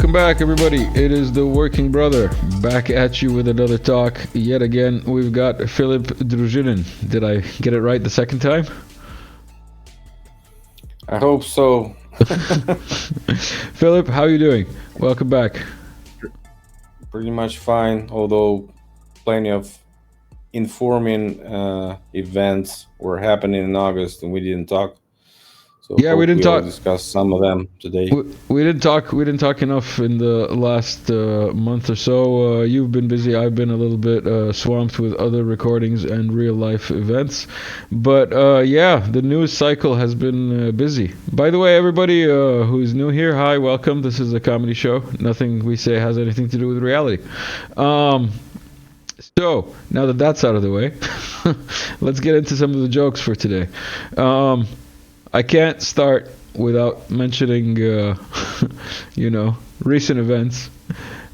Welcome back, everybody. It is the Working Brother back at you with another talk. Yet again, we've got Philip Druzhinin. Did I get it right the second time? I hope so. Philip, how are you doing? Welcome back. Pretty much fine, although plenty of informing events were happening in August and we didn't talk. So Yeah, we hope didn't we'll talk. discuss some of them today. We didn't talk. We didn't talk enough in the last month or so. You've been busy. I've been a little bit swamped with other recordings and real life events. But yeah, the news cycle has been busy. By the way, everybody who's new here, hi, welcome. This is a comedy show. Nothing we say has anything to do with reality. So now that that's out of the way, let's get into some of the jokes for today. I can't start without mentioning, recent events,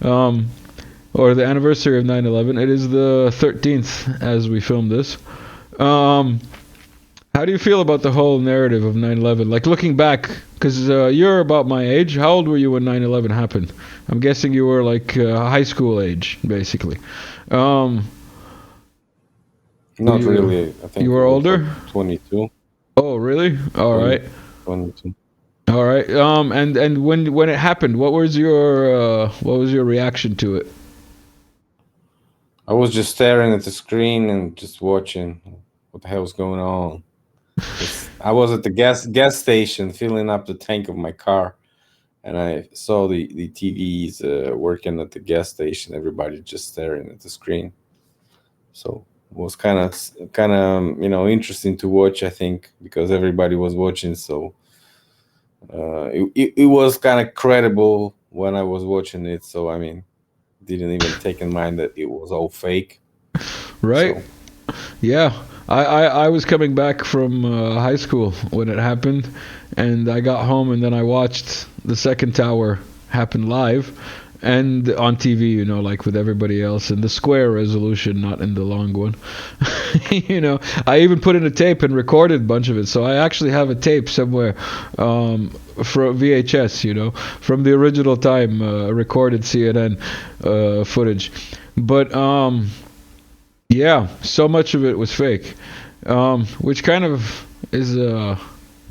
or the anniversary of 9/11. It is the 13th as we film this. How do you feel about the whole narrative of 9/11? Like looking back, because you're about my age. How old were you when 9/11 happened? I'm guessing you were like high school age, basically. Not really. I think You it were was older? like 22. Oh, really? All 20, right. 22. All right. And when it happened, what was your reaction to it? I was just staring at the screen and just watching what the hell's going on. I was at the gas station filling up the tank of my car, and I saw the TVs working at the gas station. Everybody just staring at the screen. So it was kind of interesting to watch. I think because everybody was watching, so it was kind of credible when I was watching it. So I mean, didn't even take in mind that it was all fake. Right? So Yeah. I was coming back from high school when it happened, and I got home and then I watched the second tower happen live and on TV, like with everybody else in the square resolution, not in the long one. I even put in a tape and recorded a bunch of it. So I actually have a tape somewhere from VHS, from the original time, recorded CNN footage. But yeah, so much of it was fake, which kind of is a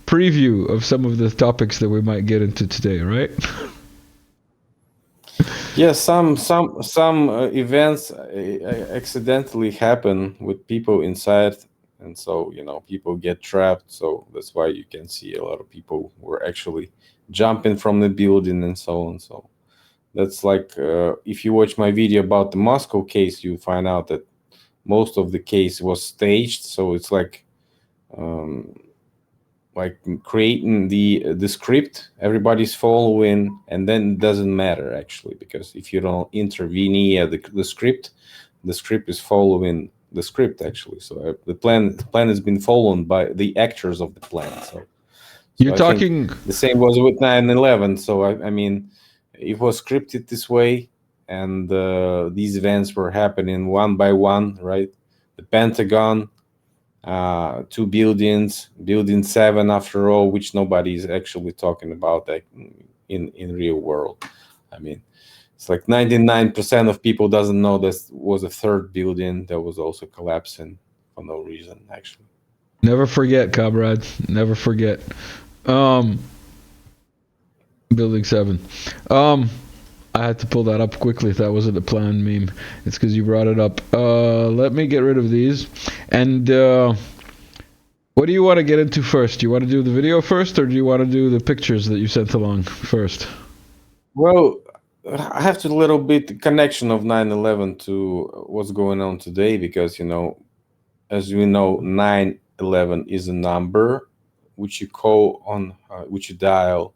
preview of some of the topics that we might get into today, right? yeah, some events accidentally happen with people inside, and so people get trapped. So that's why you can see a lot of people were actually jumping from the building and so on. So that's like if you watch my video about the Moscow case, you find out that most of the case was staged. So it's um, like creating the script, everybody's following, and then it doesn't matter actually, because if you don't intervene at the script is following the script actually. So the plan has been followed by the actors of the plan. So You're I think talking. the same was with 9/11. So I mean, it was scripted this way, and these events were happening one by one, right? The Pentagon, two buildings, building 7 after all, which nobody is actually talking about that in real world. I mean, it's like 99% of people doesn't know this was a third building that was also collapsing for no reason actually. Never forget, comrade. Never forget. Um, Building 7. Um, I had to pull that up quickly if that wasn't a planned meme. It's because you brought it up. Let me get rid of these. And what do you want to get into first? Do you want to do the video first, or do you want to do the pictures that you sent along first? Well, I have to little bit connection of 9/11 to what's going on today, because as we know, 9/11 is a number which you call on which you dial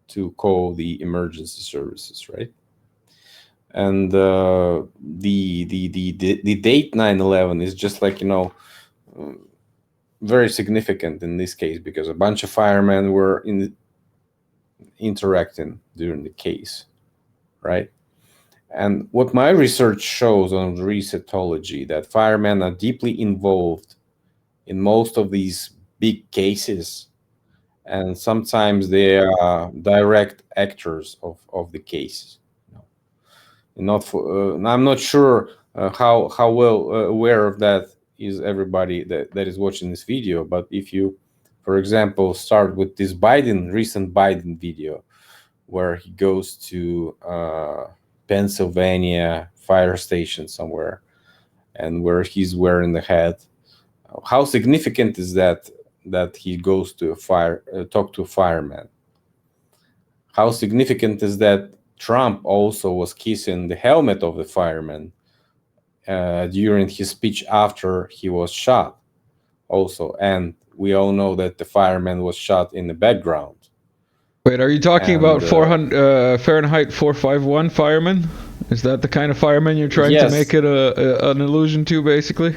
to call the emergency services, right? And the date 9/11 is just like very significant in this case, because a bunch of firemen were interacting during the case, right? And what my research shows on resetology, that firemen are deeply involved in most of these big cases, and sometimes they are direct actors of the case. Not for, I'm not sure how well aware of that is everybody that is watching this video. But if you, for example, start with this recent Biden video, where he goes to Pennsylvania fire station somewhere, and where he's wearing the hat. How significant is that he goes to talk to a fireman? How significant is that Trump also was kissing the helmet of the fireman during his speech after he was shot also? And we all know that the fireman was shot in the background. Wait, are you talking And, about 400 Fahrenheit 451 fireman? Is that the kind of fireman you're trying to yes. make it an allusion to, basically?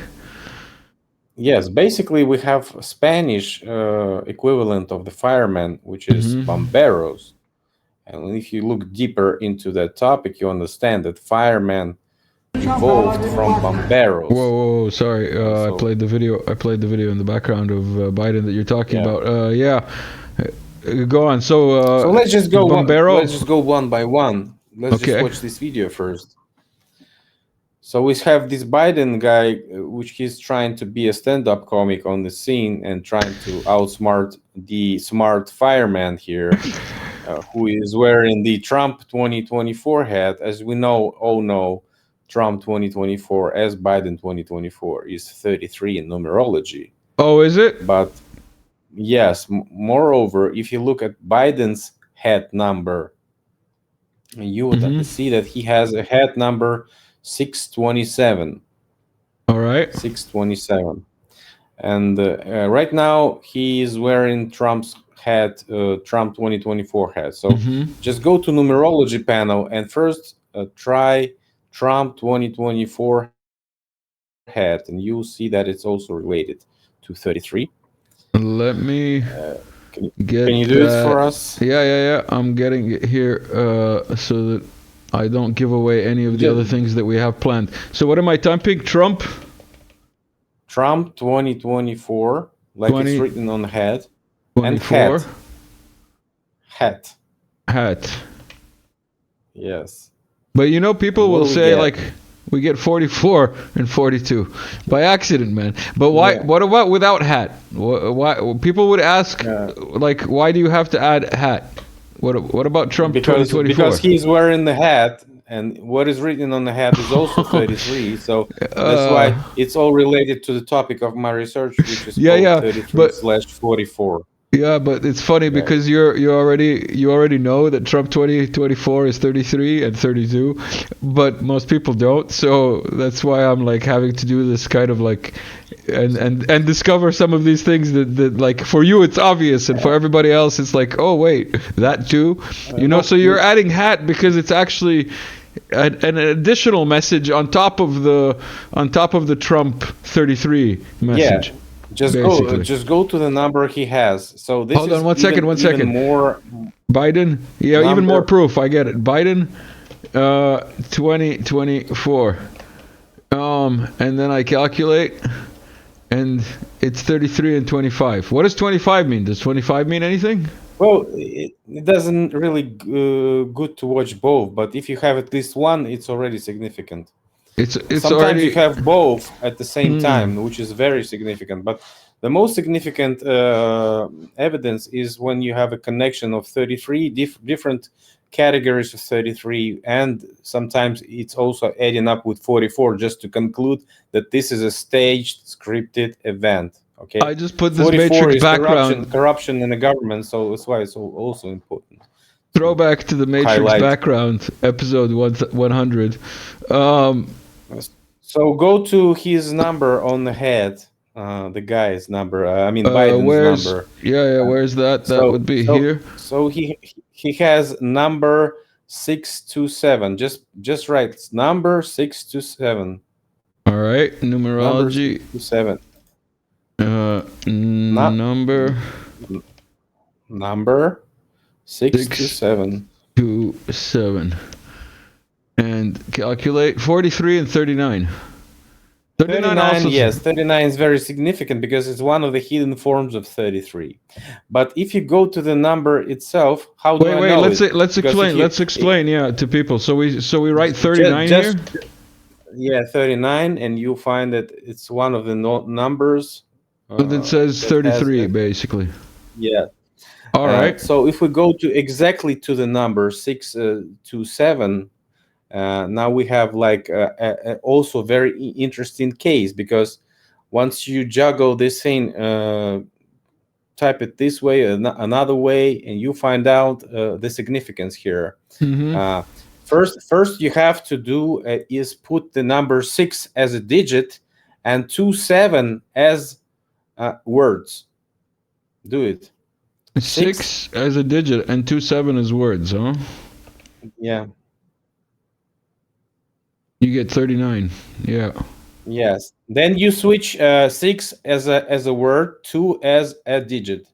Yes, basically we have a Spanish equivalent of the fireman, which is bomberos. And if you look deeper into that topic, you understand that firemen evolved from bomberos. Whoa, sorry. I played the video. I played the video in the background of Biden that you're talking about. Yeah. Go on. So let's just go. Let's just go one by one. Let's just watch this video first. So we have this Biden guy, which he's trying to be a stand-up comic on the scene and trying to outsmart the smart fireman here, who is wearing the Trump 2024 hat. As we all know, Trump 2024 as Biden 2024 is 33 in numerology. Oh, is it? But yes, moreover, if you look at Biden's hat number, you would see that he has a hat number 627. All right. 627. And right now he is wearing Trump's hat, Trump 2024 hat. So just go to numerology panel and first try Trump 2024 hat, and you'll see that it's also related to 33. Let me can you do it for us? Yeah. I'm getting it here so that I don't give away any of the other things that we have planned. So what am I typing? Trump 2024, like it's written on the hat. 24. And hat. Yes. But people will say like we get 44 and 42 by accident, man. But why? Yeah. What about without hat? Why people would ask like, why do you have to add hat? What about Trump 2024? Because he's wearing the hat, and what is written on the hat is also 33. So that's why it's all related to the topic of my research, which is 33/44. Yeah, but it's funny because you already know that Trump 2024 is 33 and 32, but most people don't. So that's why I'm like having to do this kind of like and discover some of these things that like for you it's obvious and for everybody else it's like, oh wait, that too. So you're adding hat because it's actually an additional message on top of the Trump 33 message. Yeah. Just go to the number he has. So this Hold on one second. More Biden, even more proof. I get it. Biden 2024. And then I calculate and it's 33 and 25. What does 25 mean? Does 25 mean anything? Well, it doesn't really good to watch both, but if you have at least one, it's already significant. Sometimes already... you have both at the same time, which is very significant. But the most significant evidence is when you have a connection of 33 different categories of 33, and sometimes it's also adding up with 44, just to conclude that this is a staged, scripted event. Okay. I just put this Matrix background. Corruption in the government, so that's why it's also important. Throwback to the Matrix background, episode 100. So go to his number on the head, the guy's number. Biden's number. Yeah. Where's that? That would be here. So he has number 627. Just write number 627. All right, numerology. Number 627. 27. And calculate 43 and 39. 39 39, also. yes, 39 is very significant because it's one of the hidden forms of 33. But if you go to the number itself, how do I Wait. know Let's it? let's Because if explain. you Let's explain. Yeah, to people. So we write just 39 here, just yeah, 39, and you find that it's one of the numbers and it says that has 33 basically. yeah. All right. So if we go to exactly to the number 627, now we have like also very interesting case, because once you juggle this thing, type it this way, another way, and you find out the significance here. Mm-hmm. Uh, first you have to do is put the number 6 as a digit and 27 as words. Do it. 6 as a digit and 27 as words, huh? Yeah. You get 39. Yeah. Yes. Then you switch 6 as a word, 2 as a digit.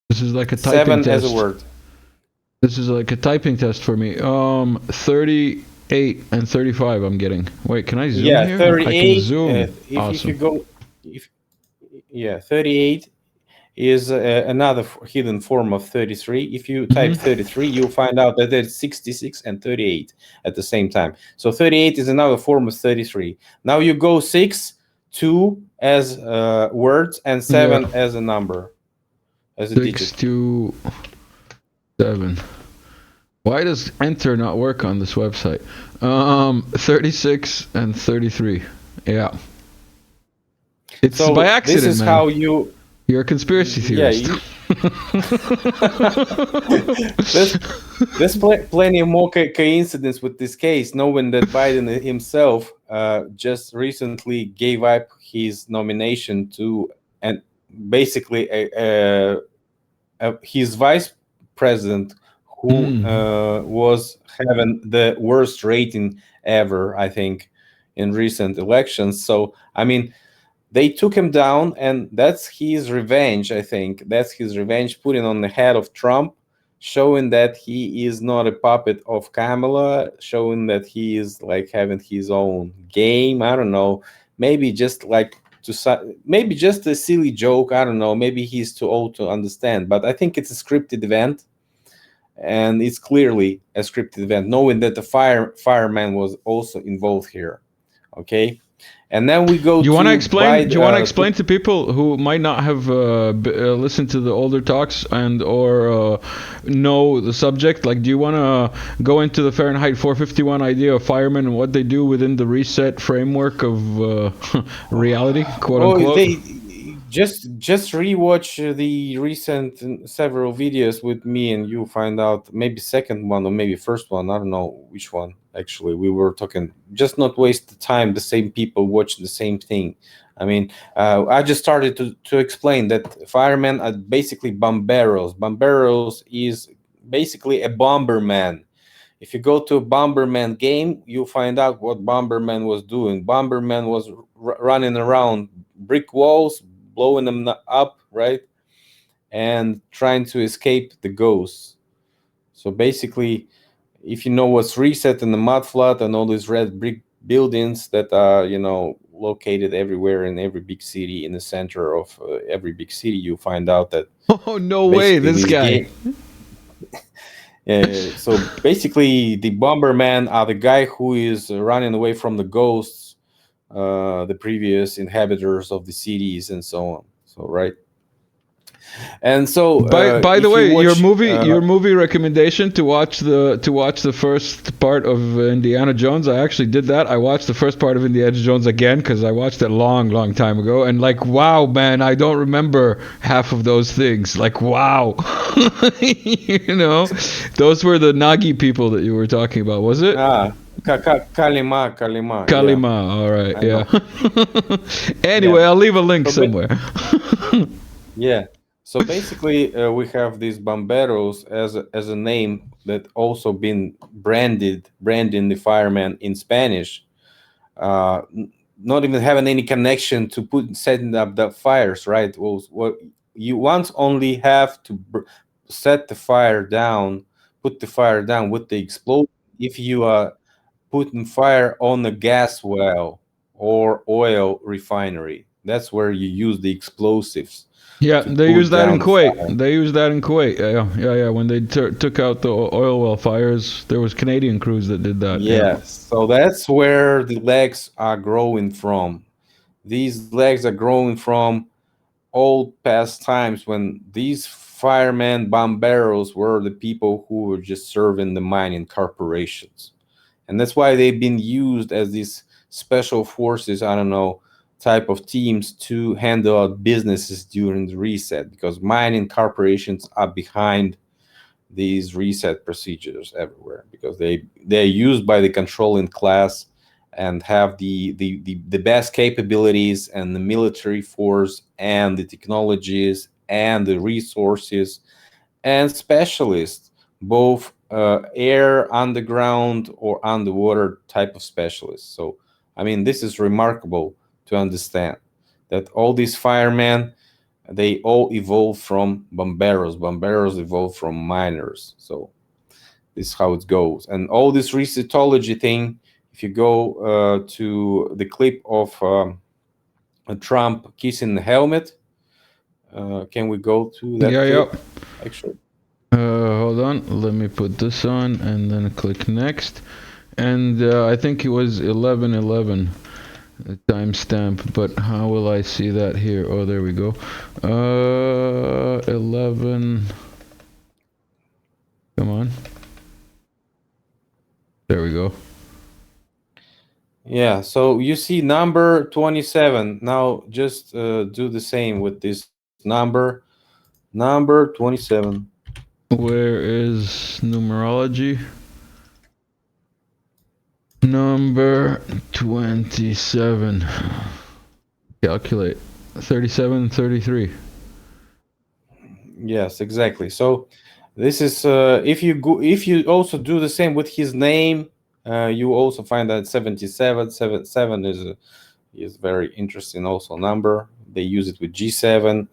This is like a typing 7 as a test. word. This is like a typing test for me. 38 and 35 I'm getting. Wait, can I zoom Yeah, here? I can 38. zoom. If Awesome. you go, if yeah, 38 is another hidden form of 33. If you type 33, you'll find out that there's 66 and 38 at the same time. So 38 is another form of 33. Now you go 6, 2 as words, and 7 Yeah. as a number, as a 6 digit. to 7. Why does enter not work on this website? 36 and 33. Yeah. It's So by accident, this is man. how you. You're a conspiracy Yeah, theorist. there's plenty of more coincidence with this case, knowing that Biden himself just recently gave up his nomination to, and basically his vice president, who was having the worst rating ever, I think, in recent elections. So, I mean, they took him down, and that's his revenge. I think that's his revenge, putting on the head of Trump, showing that he is not a puppet of Kamala, showing that he is like having his own game. I don't know, maybe just like maybe just a silly joke. I don't know, maybe he's too old to understand, but I think it's a scripted event, and it's clearly a scripted event, knowing that the fireman was also involved here. Okay. And then we go. Do you want to explain? Do you want to to explain to people who might not have listened to the older talks and or know the subject? Like, do you want to go into the Fahrenheit 451 idea of firemen and what they do within the reset framework of reality, quote unquote? they just rewatch the recent several videos with me, and you find out, maybe second one or maybe first one. I don't know which one. Actually, we were talking, just not waste the time, the same people watch the same thing. I mean, I just started to explain that firemen are basically bomberos. Bomberos is basically a bomberman. If you go to a Bomberman game, you'll find out what Bomberman was doing. Bomberman was running around brick walls, blowing them up, right? And trying to escape the ghosts. So basically, if you know what's reset in the mud flat and all these red brick buildings that are, located everywhere in every big city, in the center of every big city, you find out that Oh no way! This guy. So basically, the Bomberman are the guy who is running away from the ghosts, the previous inhabitants of the cities, and so on. So right. And so, By the if you way, watch, your movie recommendation to watch the first part of Indiana Jones, I actually did that. I watched the first part of Indiana Jones again because I watched it a long time ago, and like, wow, man, I don't remember half of those things. Like, wow, those were the Nagi people that you were talking about, was it? Kalima. Kalima. Yeah. All right, yeah. Anyway, I'll leave a link somewhere. Yeah. So basically, we have these bomberos as a name that also been branding the fireman in Spanish, not even having any connection to setting up the fires. Right? Well, what you once only have to set the fire down, put the fire down with the explosion if you putting fire on a gas well or oil refinery. That's where you use the explosives Yeah, to they use put that in down the Kuwait. fire. They use that in Kuwait. Yeah, yeah, yeah. When they took out the oil well fires, there was Canadian crews that did that. Yeah. Yes, so that's where the legs are growing from. These legs are growing from old past times when these firemen, bomberos were the people who were just serving the mining corporations. And that's why they've been used as these special forces, I don't know, type of teams to handle out businesses during the reset, because mining corporations are behind these reset procedures everywhere, because they're used by the controlling class and have the best capabilities and the military force and the technologies and the resources and specialists, both air, underground, or underwater type of specialists. So, I mean, this is remarkable to understand that all these firemen, they all evolved from bomberos. Bomberos evolved from miners. So this is how it goes. And all this resetology thing, if you go to the clip of Trump kissing the helmet, can we go to that Yeah, yeah. clip? Actually. Hold on. Let me put this on and then click next. And I think it was 11:11 timestamp, but how will I see that here? Oh, there we go. 11. Come on. There we go. Yeah, so you see number 27. Now just do the same with this number 27. Where is numerology? Number 27. Calculate. 37, 33. Yes, exactly. So this is if you go, if you also do the same with his name, you also find that 77, 77 is very interesting also number. They use it with G7.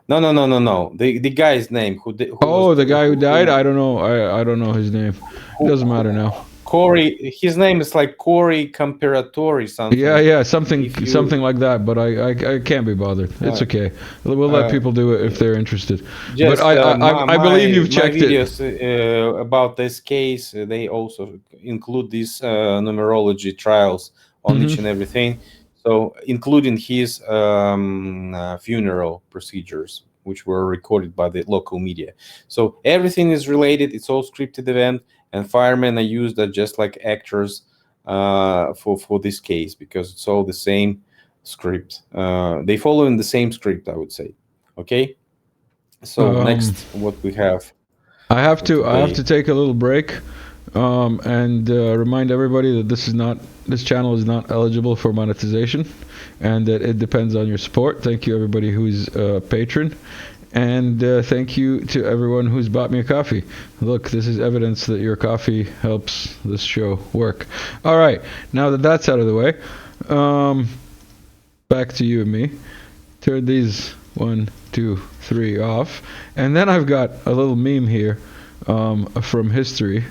No, no, no, no, no. The guy's name who was Oh, the guy who died? who I don't know. I don't know his name. It doesn't matter now. Corey. His name is like Corey Comparatori Yeah, something. yeah, something If you something like that. But I can't be bothered. It's uh, okay. We'll let uh, people do it if they're interested. But just I believe you've my checked it. videos about this case, they also include these numerology trials on each and Hmm. everything. So including his funeral procedures, which were recorded by the local media. So everything is related. It's all scripted event, and firemen are used as just like actors for this case, because it's all the same script. They follow in the same script, I would say. Okay. So Um, next, what we have I for have today? to take a little break. And remind everybody that this channel is not eligible for monetization, and that it depends on your support. Thank you everybody who's a patron, and thank you to everyone who's bought me a coffee. Look, this is evidence that your coffee helps this show work. All right, now that that's out of the way, um, back to you and me. Turn these 1, 2, 3 off, and then I've got a little meme here from history.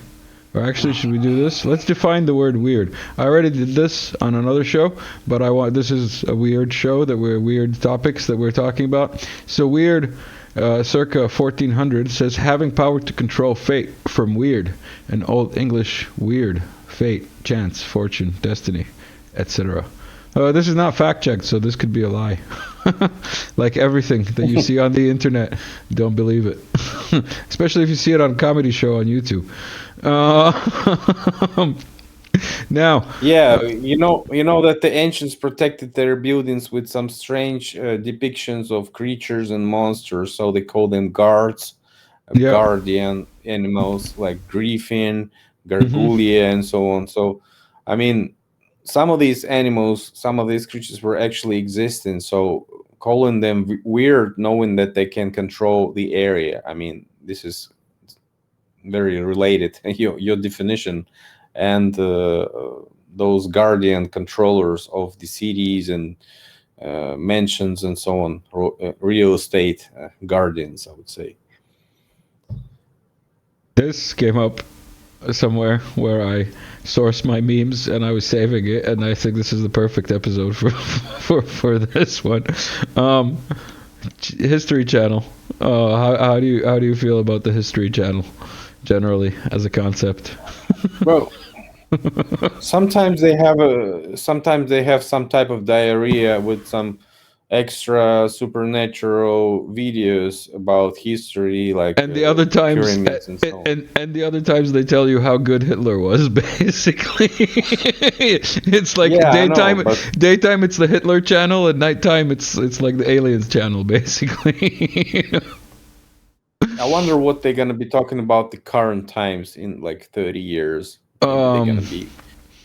Or actually, should we do this? Let's define the word weird. I already did this on another show, but this is a weird show that we're weird topics that we're talking about. So weird, circa 1400 says having power to control fate from weird, and Old English weird, fate, chance, fortune, destiny, etc. This is not fact checked, so this could be a lie. Like everything that you see on the internet, don't believe it. Especially if you see it on a comedy show on YouTube. Now, Yeah, you know that the ancients protected their buildings with some strange depictions of creatures and monsters, so they call them guards, yeah. guardian animals like griffin, Hmm. gargoulia, and so on. So, I mean, some of these animals, some of these creatures were actually existing. So, calling them weird, knowing that they can control the area. I mean, this is very related. Your definition and those guardian controllers of the cities and mansions and so on, real estate guardians, I would say. This came up somewhere where I source my memes, and I was saving it, and I think this is the perfect episode for for this one. Um, History Channel. How do you feel about the History Channel generally as a concept? Well, sometimes they have some type of diarrhea with some extra supernatural videos about history, like And the other times, pyramids and so on. and the other times they tell you how good Hitler was. Basically, it's like Yeah, I know, but daytime it's the Hitler channel, and nighttime it's like the aliens channel, basically. I wonder what they're gonna be talking about the current times in like 30 years. Maybe they're gonna um, be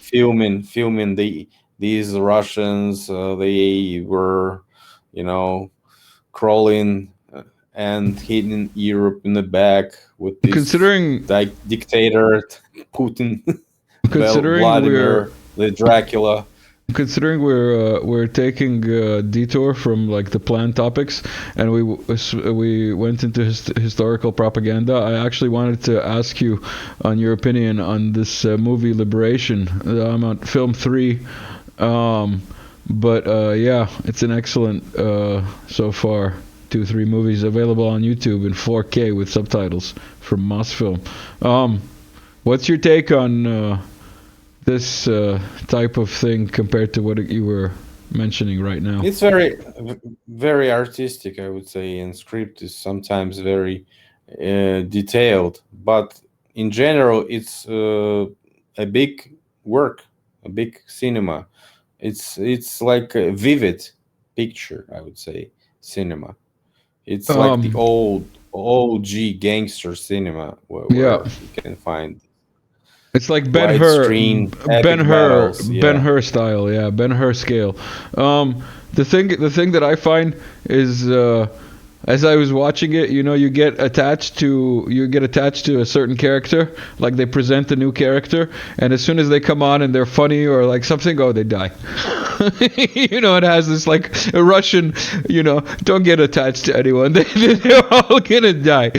filming these Russians. They were, you know, crawling and hitting Europe in the back with this considering like dictator Putin, considering we're Vladimir, the Dracula. we're taking a detour from like the planned topics, and we went into historical propaganda. I actually wanted to ask you on your opinion on this movie Liberation. I'm on film 3. um, but yeah, it's an excellent so far. 2 3 movies available on YouTube in 4K with subtitles from Mosfilm. um, what's your take on this type of thing compared to what you were mentioning right now? It's very artistic, I would say, and script is sometimes very detailed. But in general, it's a big work, a big cinema. It's like a vivid picture, I would say, cinema. It's like the Um, old OG gangster cinema yeah, where you can find it's like widescreen epic battles. Ben Yeah. Hur style, yeah, Ben Hur scale. The thing that I find is as I was watching it, you get attached to a certain character, like they present a new character, and as soon as they come on and they're funny or like something, oh, they die. It has this like a Russian, don't get attached to anyone. They're all gonna die.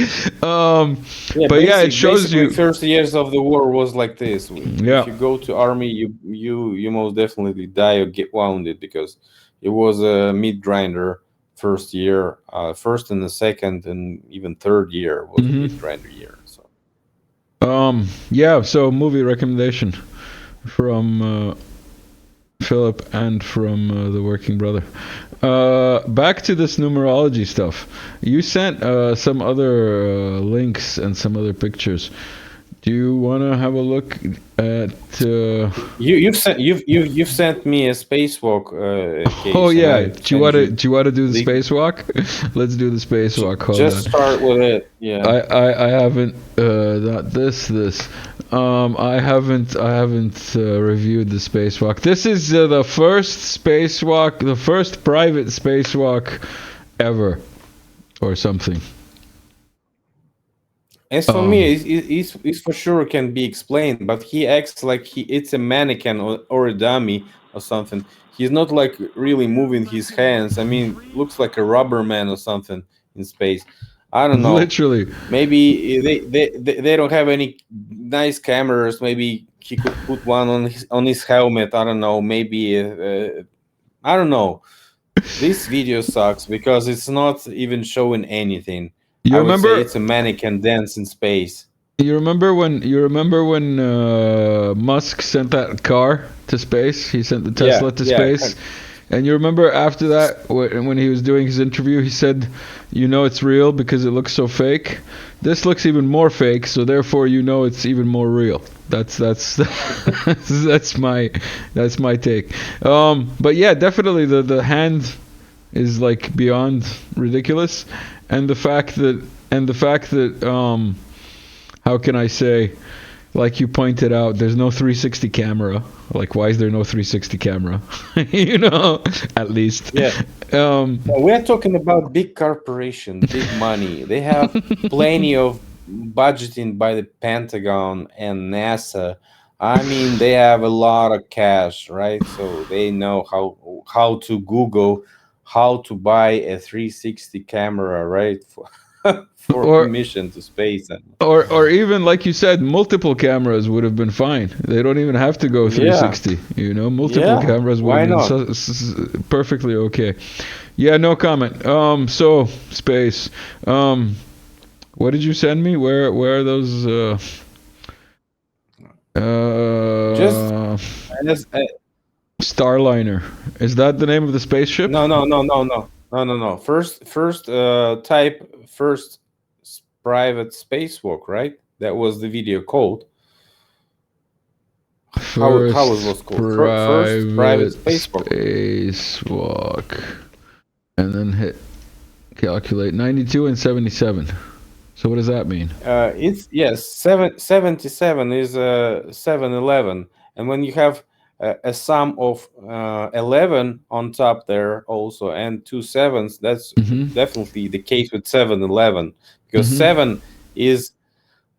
Yeah, But yeah, it shows basically, you. first years of the war was like this. Yeah. If you go to army, you most definitely die or get wounded because it was a meat grinder first year. First and the second and even third year was a meat hmm grinder year. So Yeah. So movie recommendation from Philip and from the Working Brother. Back to this numerology stuff. You sent some other links and some other pictures. Do you want to have a look at? you've sent me a spacewalk Oh case, and yeah. I've sent you Do you want to do the the spacewalk? Let's do the spacewalk. Hold just on. start with it. Yeah. I haven't not this. I haven't reviewed the spacewalk. This is the first spacewalk, the first private spacewalk ever, or something. As for me, Um, it's for sure can be explained, but he acts like it's a mannequin or a dummy or something. He's not like really moving his hands. I mean, looks like a rubber man or something in space. I don't know. Literally, Maybe they don't have any nice cameras. Maybe he could put one on his helmet. I don't know. Maybe I don't know. This video sucks because it's not even showing anything. you I would say remember? it's a mannequin dance in space. You remember when Musk sent that car to space? He sent the Yeah, Tesla to yeah. space. And you remember after that, when he was doing his interview, he said, it's real because it looks so fake. This looks even more fake, so therefore it's even more real. That's that's my take. But yeah, definitely the hand is like beyond ridiculous, and the fact that how can I say, like you pointed out, there's no 360 camera. Like, why is there no 360 camera? At least. Yeah. Um, We're talking about big corporation, big money. They have plenty of budgeting by the Pentagon and NASA. I mean, they have a lot of cash, right? So they know how to Google how to buy a 360 camera, right? for Or mission to space. And or even like you said, multiple cameras would have been fine. They don't even have to go yeah, 360. You know, multiple yeah, cameras would have why been not? perfectly okay. Yeah, no comment. So space. Um, what did you send me? Where are those? Just Uh, as Starliner. Is that the name of the spaceship? no, no, no, no, no, no, no, no. First, type first private spacewalk, right? That was the video called. How it First was called? First private private spacewalk. spacewalk. And then hit calculate 92 and 77. So what does that mean? It's yes, 77 is 711, and when you have a sum of 11 on top there also and two sevens, that's Mm-hmm. definitely the case with 711 because Mm-hmm. 7 is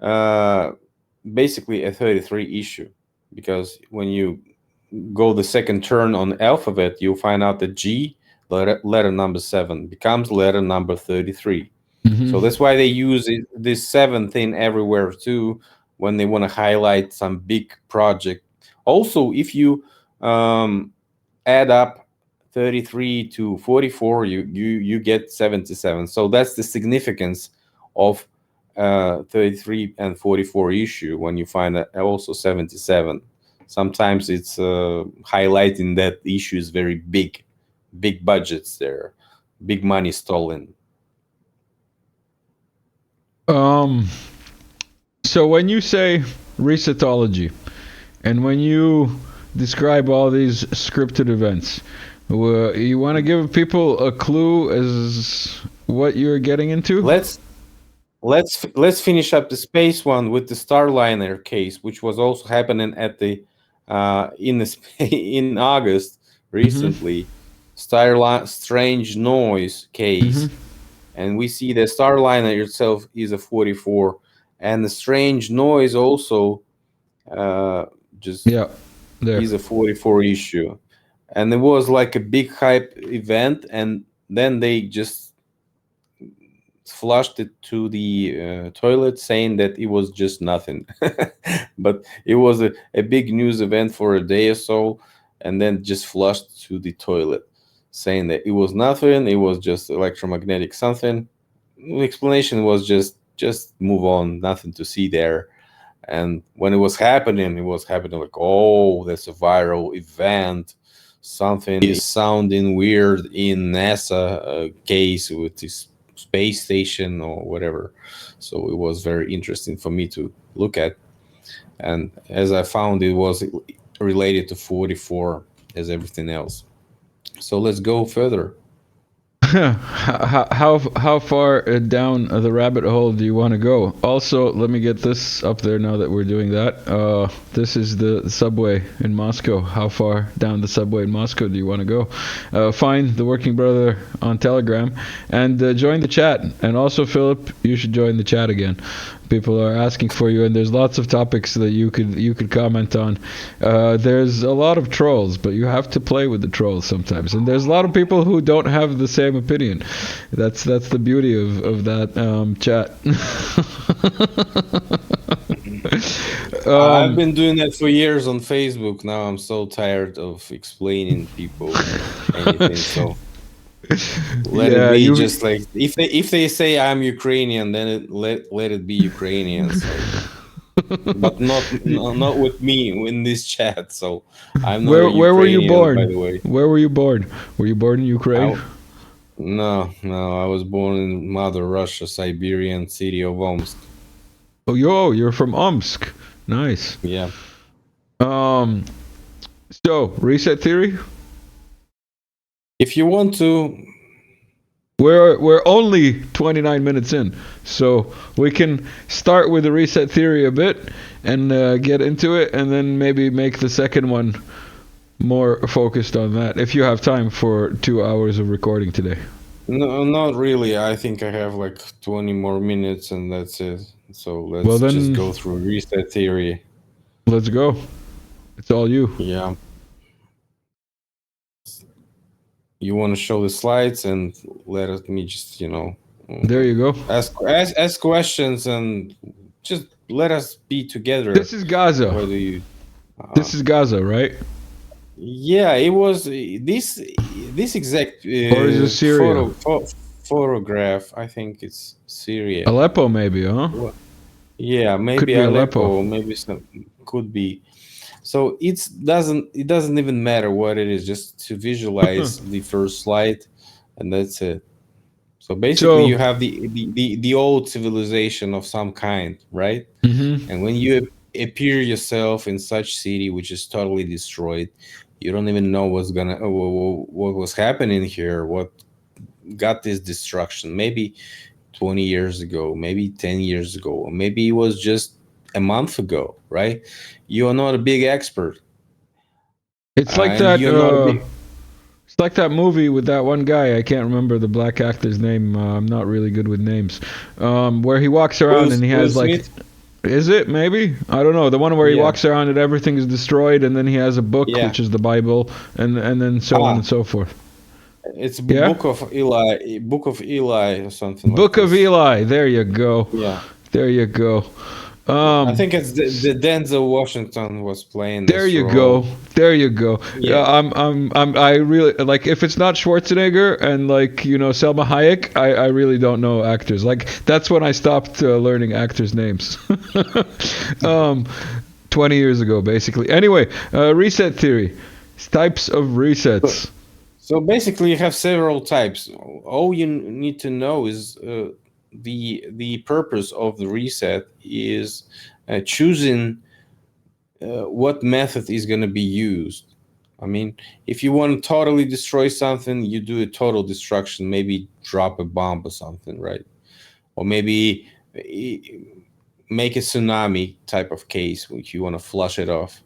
uh, basically a 33 issue because when you go the second turn on alphabet, you find out that G letter number 7 becomes letter number 33. So Mm-hmm. that's why they use this seven thing everywhere too when they want to highlight some big project. Also, if you um, add up 33 to 44, you get 77. So that's the significance of 33 and 44 issue when you find also 77. Sometimes it's highlighting that the issue is very big, big budgets there, big money stolen. Um, so when you say resetology and when you describe all these scripted events, you want to give people a clue as what you're getting into? Let's let's finish up the space one with the Starliner case, which was also happening at the in the in August Mm-hmm. recently. Starline strange noise case, Mm-hmm. and we see the Starliner itself is a 44, and the strange noise also uh, just Yeah, there. is a 44 issue, and it was like a big hype event, and then they just flushed it to the toilet saying that it was just nothing. But it was a big news event for a day or so, and then just flushed to the toilet saying that it was nothing, it was just electromagnetic something. The explanation was just move on, nothing to see there. And when it was happening like, oh, that's a viral event, something is sounding weird in NASA case with this space station or whatever. So it was very interesting for me to look at. And as I found, it was related to 44 as everything else. So let's go further. How far down the rabbit hole do you want to go? Also, let me get this up there now that we're doing that. This is the subway in Moscow. How far down the subway in Moscow do you want to go? Find the Working Brother on Telegram and join the chat. And also, Philip, you should join the chat again. People are asking for you, and there's lots of topics that you could comment on. There's a lot of trolls, but you have to play with the trolls sometimes. And there's a lot of people who don't have the same opinion. That's the beauty of that chat. I've um, been doing that for years on Facebook. Now I'm so tired of explaining people anything. So let it yeah, be you. just like if they say I'm Ukrainian, then let it be Ukrainian. So, but not with me in this chat. So I'm not a Where were you Ukrainian, by born? the way. Where were you born? Were you born in Ukraine? I no, I was born in Mother Russia, Siberian city of Omsk. Oh, you're from Omsk. Nice. Yeah. Um, so reset theory. If you want to, We're only 29 minutes in, so we can start with the reset theory a bit and get into it, and then maybe make the second one more focused on that. If you have time for 2 hours of recording today. no, not really. I think I have like 20 more minutes and that's it. So Well let's just then, go through reset theory. let's go. It's all you. Yeah. You want to show the slides and let me just, There you go. Ask questions and just let us be together. This is Gaza. What do you? This is Gaza, right? Yeah, it was this exact Or is it Syria? photograph. I think it's Syria. Aleppo, maybe, huh? Yeah, Could maybe be Aleppo. Aleppo, maybe some could be. So it doesn't even matter what it is, just to visualize the first slide, and that's it. So basically, So, you have the old civilization of some kind, right? mhm. And when you appear yourself in such city which is totally destroyed, you don't even know what was happening here, what got this destruction. Maybe 20 years ago, maybe 10 years ago, or maybe it was just a month ago, right? You are not a big expert, It's like and that. you're not a big. It's like that movie with that one guy. I can't remember the black actor's name. I'm not really good with names. Where he walks around and he Will has like, Smith. is it maybe? I don't know. The one where he Yeah, walks around and everything is destroyed, and then he has a book yeah. which is the Bible, and then so on Ah, and so forth. it's Yeah. Book of Eli, or something like Book of this. Eli. There you go. Yeah, There you go. I Um, think it's the Denzel Washington was playing There this you go. role. There you go. Yeah, I really like if it's not Schwarzenegger and like Selma Hayek, I really don't know actors. Like that's when I stopped learning actors' names. um, 20 years ago, basically. Anyway, reset theory, types of so, resets. so basically you have several types. All you need to know is the purpose of the reset is choosing what method is going to be used. I mean, if you want to totally destroy something, you do a total destruction, maybe drop a bomb or something, right? Or maybe make a tsunami type of case, which you want to flush it off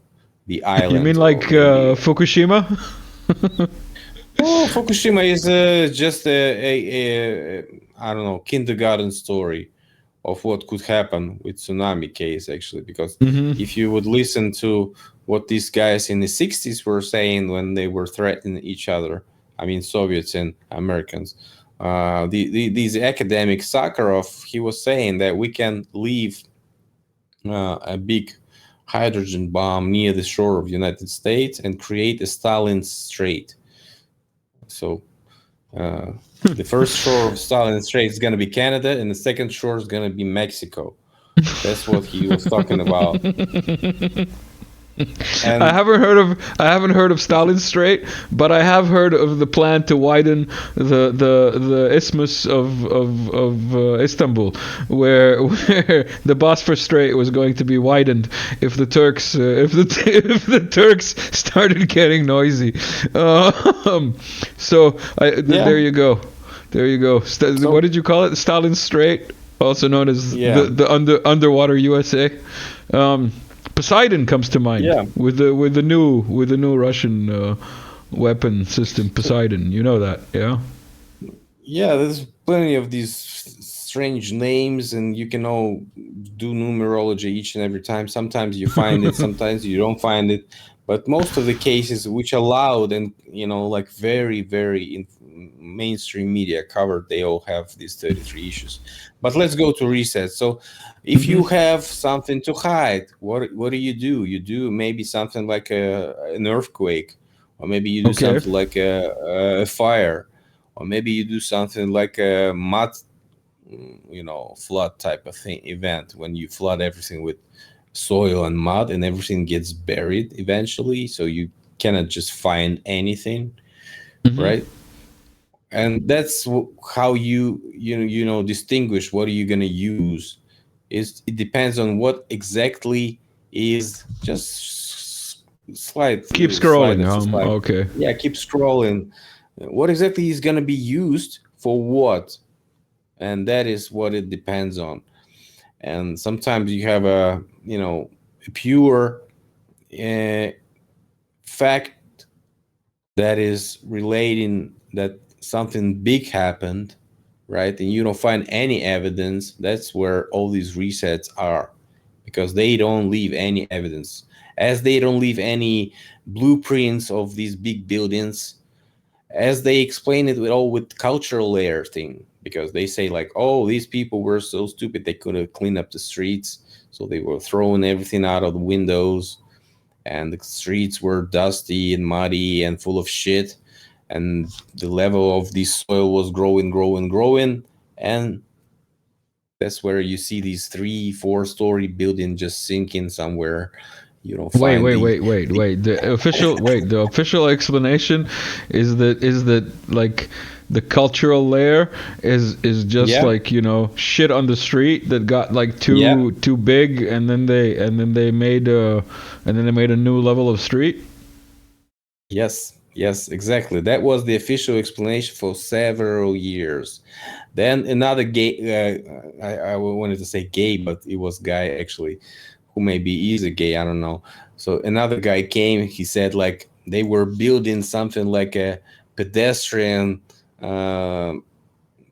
the You mean island, like or maybe. Fukushima? Oh, Fukushima is just I don't know, kindergarten story of what could happen with tsunami case, actually, because Hmm. if you would listen to what these guys in the 60s were saying when they were threatening each other, I mean Soviets and Americans, these academic Sakharov, he was saying that we can leave a big hydrogen bomb near the shore of the United States and create a Stalin Strait. So uh, the first shore of Stalin Strait is going to be Canada, and the second shore is going to be Mexico. That's what he was talking about. And I haven't heard of Stalin Strait, but I have heard of the plan to widen the isthmus of Istanbul, where where the Bosphorus Strait was going to be widened if the Turks if the Turks started getting noisy. So there yeah, you go, there you go. What so did you call it? Stalin Strait, also known as yeah, the underwater USA. Um, Poseidon comes to mind yeah, with the new Russian weapon system. so Poseidon, you know that, yeah? yeah. There's plenty of these strange names, and you can all do numerology each and every time. Sometimes you find it, sometimes you don't find it, but most of the cases which are loud and like very very mainstream media covered, they all have these 33 issues. But let's go to reset. So if Hmm. you have something to hide, what do? You do maybe something like an earthquake, or maybe you do Okay. something like a fire, or maybe you do something like a mud, flood type of thing event, when you flood everything with soil and mud and everything gets buried eventually, so you cannot just find anything, Hmm. right? And that's how you distinguish what are you going to use. Is it depends on what exactly is. Just Keep slide scrolling. it to slide. Okay. Yeah, keep scrolling. What exactly is going to be used for what? And that is what it depends on. And sometimes you have a pure uh, fact that is relating that something big happened, right? And you don't find any evidence. That's where all these resets are, because they don't leave any evidence, as they don't leave any blueprints of these big buildings, as they explain it with all with cultural layer thing, because they say like, oh, these people were so stupid they couldn't clean up the streets, so they were throwing everything out of the windows, and the streets were dusty and muddy and full of shit, and the level of the soil was growing, and that's where you see these 3-4 story building just sinking somewhere. You don't Wait, find wait, the wait, wait, wait. The official explanation is that like the cultural layer is just yeah, like, shit on the street that got like yeah, too big, and then they made a new level of street. yes, exactly. That was the official explanation for several years. Then another gay, I wanted to say gay, but it was guy actually, who maybe is a gay, I don't know. So another guy came, he said like they were building something like a pedestrian, uh,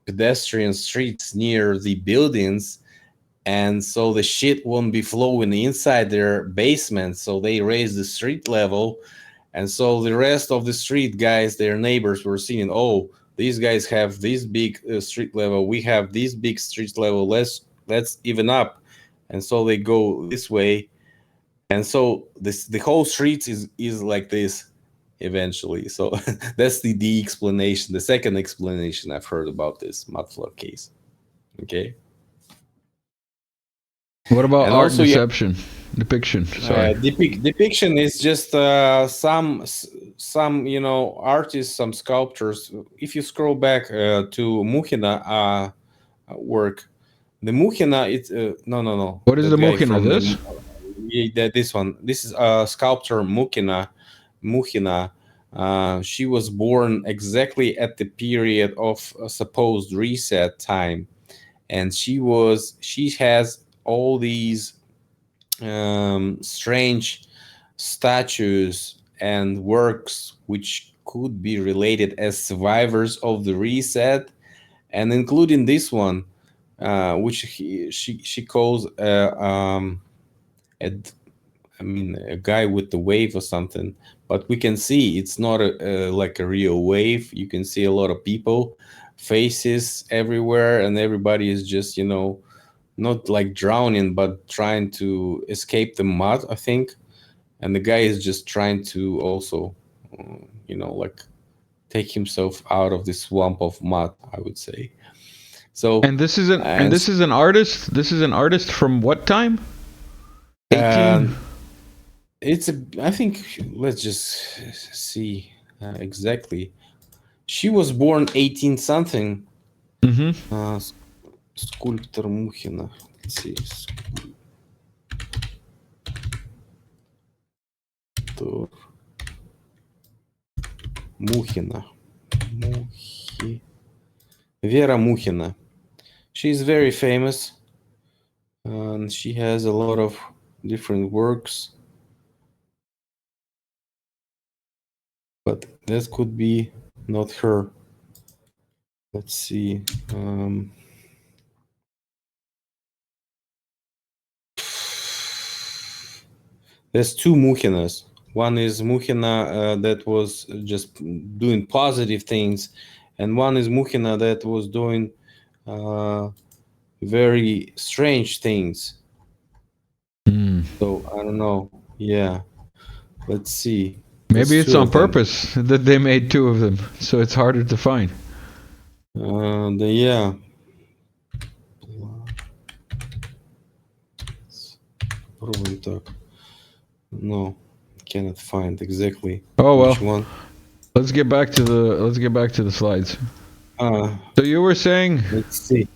pedestrian streets near the buildings, and so the shit won't be flowing inside their basement, so they raised the street level, and so the rest of the street guys, their neighbors, were seeing, oh, these guys have this big street level, we have this big street level, let's even up, and so they go this way, and so this the whole street is like this eventually. So that's the explanation, the second explanation I've heard about this mud flood case. Okay. What about And art also, yeah, depiction? Sorry. depiction is just some artists, some sculptors. If you scroll back to Muhina work, the Muhina, it's no, What is the that guy Mukina? from the This? this one. This is sculptor Muhina. She was born exactly at the period of a supposed reset time, and she has all these strange statues and works which could be related as survivors of the reset, and including this one, which she calls a, I mean, a guy with the wave or something. But we can see it's not like a real wave. You can see a lot of people, faces everywhere, and everybody is just not like drowning, but trying to escape the mud, I think. And the guy is just trying to also, like take himself out of the swamp of mud, I would say. So, And and this is an artist. This is an artist from what time? 18. and it's a, I think, let's just see exactly. She was born 18 something. Mm-hmm. Uh, Sculptor Muhina. Let's see. Sculptor Muhina. Vera Muhina. She's very famous, and she has a lot of different works. But that could be not her. Let's see. There's two Muhinas. One is Muhina that was just doing positive things, and one is Muhina that was doing uh, very strange things. Mm. So I don't know. Yeah, let's see. There's Maybe it's two on of them. purpose that they made two of them, so it's harder to find. Yeah. Попробуем так. No, cannot find exactly Oh which well. one. Let's get back to the slides. So you were saying, Let's see.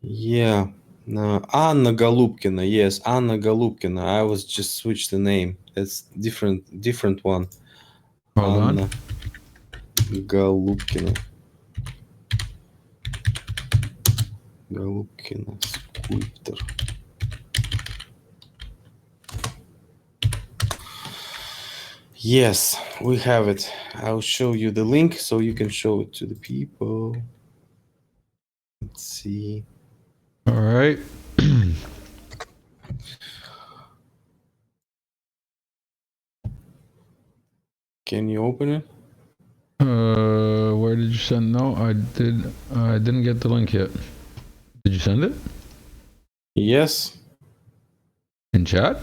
Yeah. Anna Golubkina. Yes, Anna Golubkina. I was just switched the name. That's different one. hold on. Anna Golubkina. Golubkina sculptor. Yes, we have it. I'll show you the link so you can show it to the people. Let's see. All right. Can you open it? Where did you send? No, I did. I didn't get the link yet. Did you send it Yes. in chat?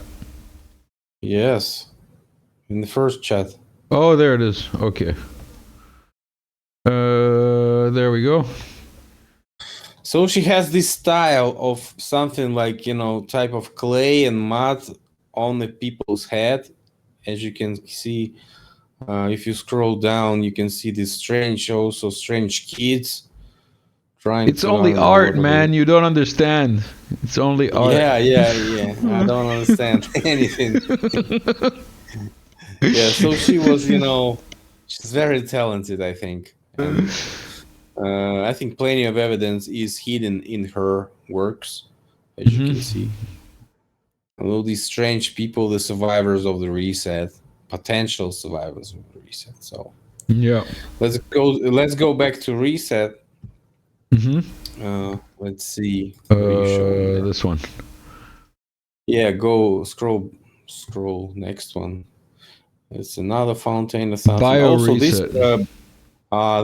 Yes. In the first chat. Oh, there it is. Okay. There we go. So she has this style of something like, type of clay and mud on the people's head. As you can see, if you scroll down, you can see these strange kids trying It's to, I only don't know art, what are they. man. You don't understand. It's only art. Yeah. I don't understand anything. Yeah, so she was, she's very talented, I think. And I think plenty of evidence is hidden in her works, as you can see. And all these strange people, the survivors of the reset, potential survivors of the reset. So Yeah. let's go back to reset. Let's see. What are you showing there? This one. Yeah, go scroll next one. It's another fountain or something. Bio Also, reset.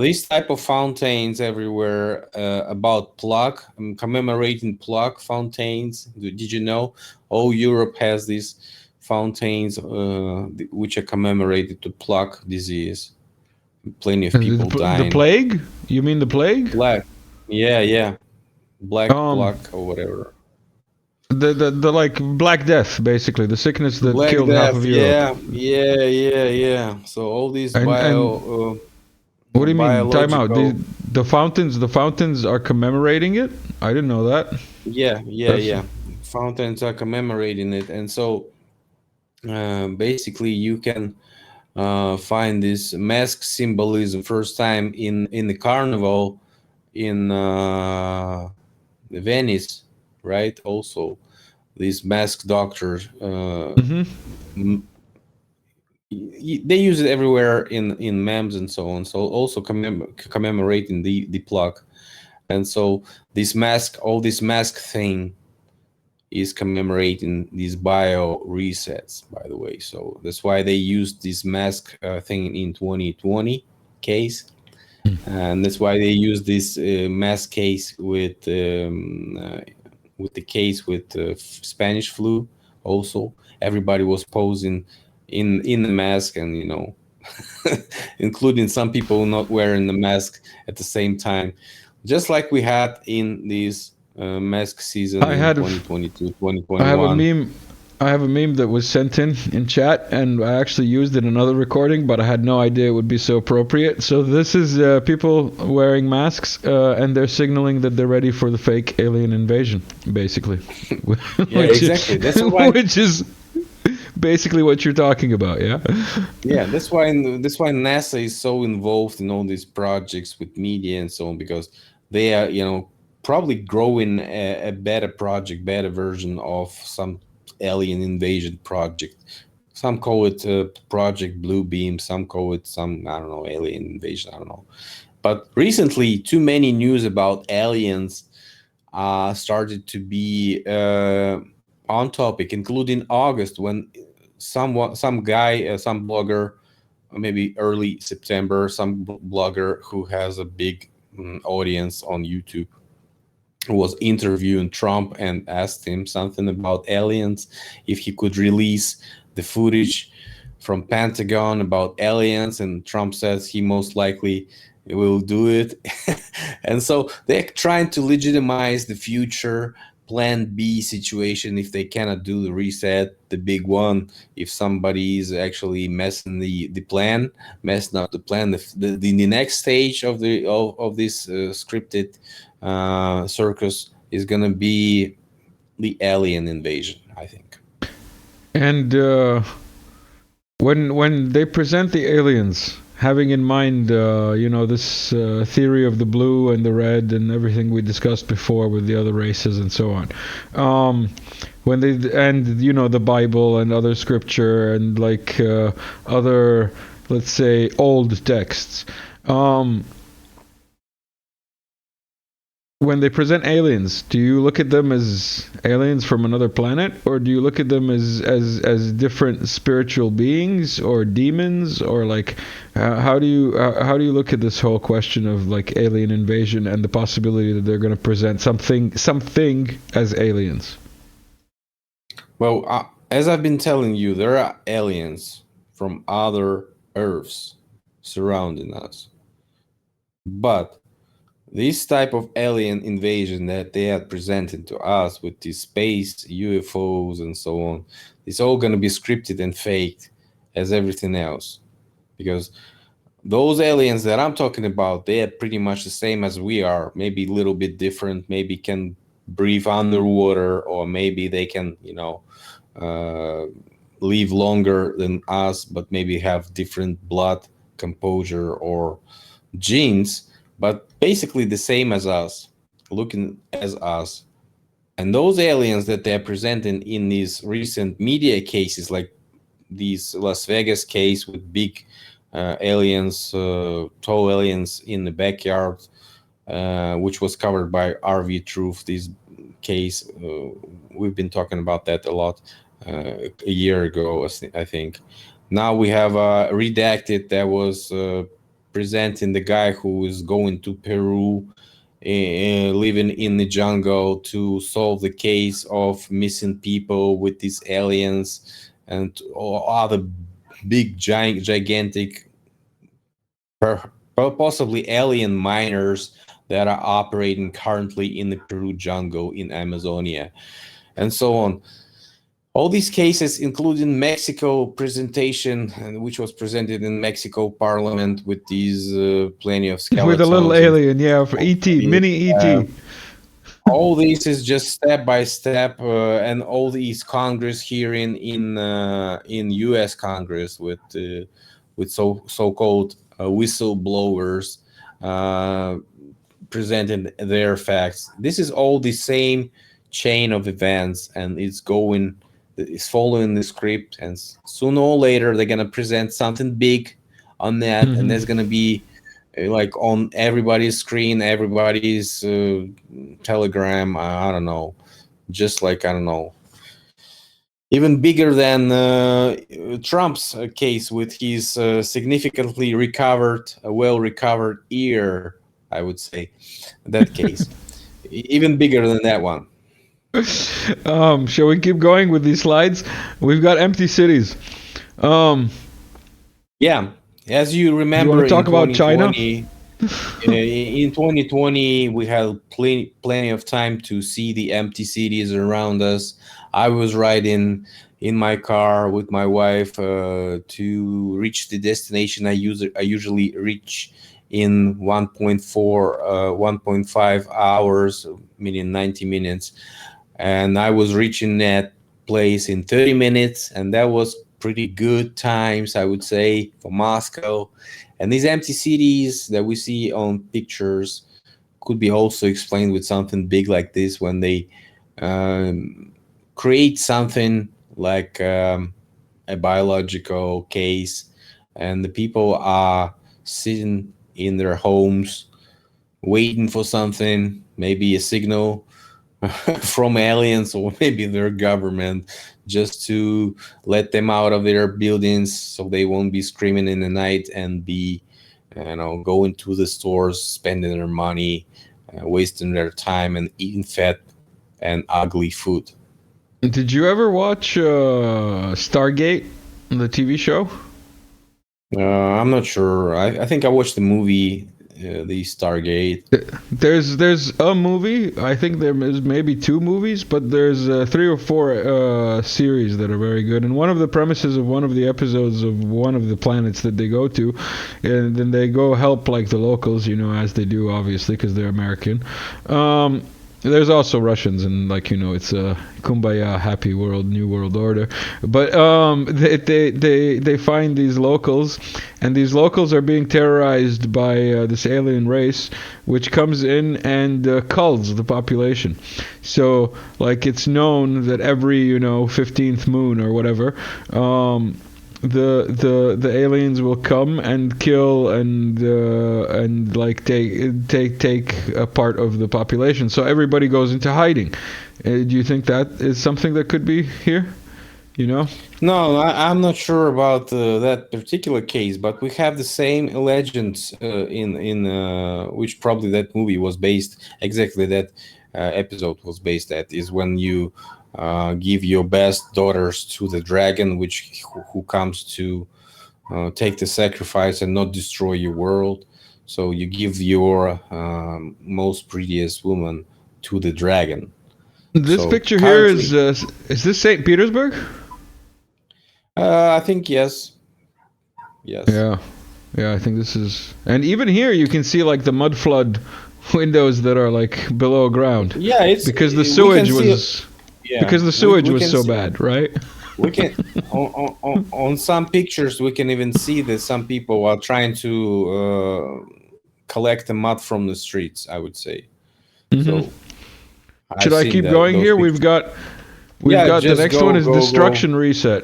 these type of fountains everywhere about plug, commemorating plug fountains. Did you know? All Europe has these fountains which are commemorated to plug disease. Plenty of people The dying. plague? You mean the plague? Black, yeah, black Um, plug or whatever. the like Black Death, basically, the sickness that Black killed half Death, of Europe. yeah. So all these And what do you mean? Time out. biological. The fountains are commemorating it. I didn't know that. That's Yeah. Fountains are commemorating it, and so basically you can find this mask symbolism first time in the carnival in Venice, right? Also, these mask doctors. They use it everywhere in memes and so on. So also commemorating the plug, and so this mask thing is commemorating these bio resets, by the way. So that's why they used this mask thing in 2020 case, and that's why they use this mask case with the case with Spanish flu. Also, everybody was posing in the mask, and including some people not wearing the mask at the same time, just like we had in this mask season I in had. 2022, I have a 2021. meme. I have a meme that was sent in chat, and I actually used it in another recording, but I had no idea it would be so appropriate. So this is people wearing masks, and they're signaling that they're ready for the fake alien invasion, basically. Yeah, which exactly. That's is, why. which is basically what you're talking about, yeah. Yeah, that's why NASA is so involved in all these projects with media and so on, because they are, probably growing a better project, better version of some alien invasion project. Some call it Project Blue Beam. Some call it some, I don't know, alien invasion. I don't know. But recently, too many news about aliens started to be on topic, including August when some guy, some blogger, maybe early September, some blogger who has a big audience on YouTube was interviewing Trump and asked him something about aliens, if he could release the footage from Pentagon about aliens, and Trump says he most likely will do it. And so they're trying to legitimize the future plan B situation if they cannot do the reset, the big one, if somebody is actually messing up the plan, the next stage of this scripted circus is gonna be the alien invasion, I think. And when they present the aliens, having in mind, this theory of the blue and the red and everything we discussed before with the other races and so on, when they and the Bible and other scripture and like other, let's say, old texts. Um, when they present aliens, do you look at them as aliens from another planet, or do you look at them as different spiritual beings or demons, or like how do you look at this whole question of like alien invasion and the possibility that they're going to present something as aliens? Well, as I've been telling you, there are aliens from other Earths surrounding us. But this type of alien invasion that they are presented to us with these space UFOs and so on, it's all going to be scripted and faked as everything else. Because those aliens that I'm talking about, they are pretty much the same as we are, maybe a little bit different, maybe can breathe underwater, or maybe they can, live longer than us, but maybe have different blood composure or genes, but basically the same as us, looking as us. And those aliens that they're presenting in these recent media cases, like these Las Vegas case with big aliens, tall aliens in the backyard, which was covered by RV Truth. This case, we've been talking about that a lot a year ago, I think. Now we have Redacted that was presenting the guy who is going to Peru, living in the jungle to solve the case of missing people with these aliens and all other big, gigantic, possibly alien miners that are operating currently in the Peru jungle in Amazonia, and so on. All these cases, including Mexico presentation, which was presented in Mexico Parliament with these plenty of skeletons. With a little alien, yeah, for ET, mini ET. All this is just step by step, and all these Congress hearing in U.S. Congress with so-called whistleblowers presenting their facts. This is all the same chain of events, and it's following the script, and sooner or later they're gonna present something big on that, and there's gonna be like on everybody's screen, everybody's telegram. I don't know, just like I don't know, even bigger than Trump's case with his significantly recovered, well recovered ear. I would say that case, even bigger than that one. Shall we keep going with these slides? We've got empty cities. Yeah, as you remember, you want to talk about China? In 2020, we had plenty of time to see the empty cities around us. I was riding in my car with my wife to reach the destination I usually reach in 1.5 hours, meaning 90 minutes. And I was reaching that place in 30 minutes, and that was pretty good times, I would say, for Moscow. And these empty cities that we see on pictures could be also explained with something big like this, when they create something like a biological case, and the people are sitting in their homes waiting for something, maybe a signal from aliens or maybe their government, just to let them out of their buildings so they won't be screaming in the night and be going to the stores, spending their money, wasting their time, and eating fat and ugly food. Did you ever watch Stargate, the TV show? I'm not sure. I think I watched the movie, the Stargate. There's a movie. I think there is maybe two movies, but there's 3 or 4 series that are very good. And one of the premises of one of the episodes of one of the planets that they go to, and then they go help like the locals, as they do, obviously, because they're American. There's also Russians, and it's a kumbaya, happy world, new world order. But they find these locals, and these locals are being terrorized by this alien race, which comes in and culls the population. So it's known that every 15th moon or whatever, the aliens will come and kill and like take a part of the population. So everybody goes into hiding. Do you think that is something that could be here? You know? No, I'm not sure about that particular case, but we have the same legends in which probably that movie was based. Exactly that episode was based at is when you give your best daughters to the dragon, which who comes to take the sacrifice and not destroy your world. So you give your most prettiest woman to the dragon. This So picture here currently, is this St. Petersburg? I think yes, yes. Yeah. Yeah, I think this is. And even here you can see like the mud flood windows that are like below ground Yeah, it's because the we can sewage see. was Yeah, because the sewage we was can so see. bad, right? We can on some pictures we can even see that some people are trying to collect the mud from the streets. I would say Hmm. so. Should I've I seen keep that going those here? pictures. We've Yeah, got the just next one go, is go, go. destruction reset.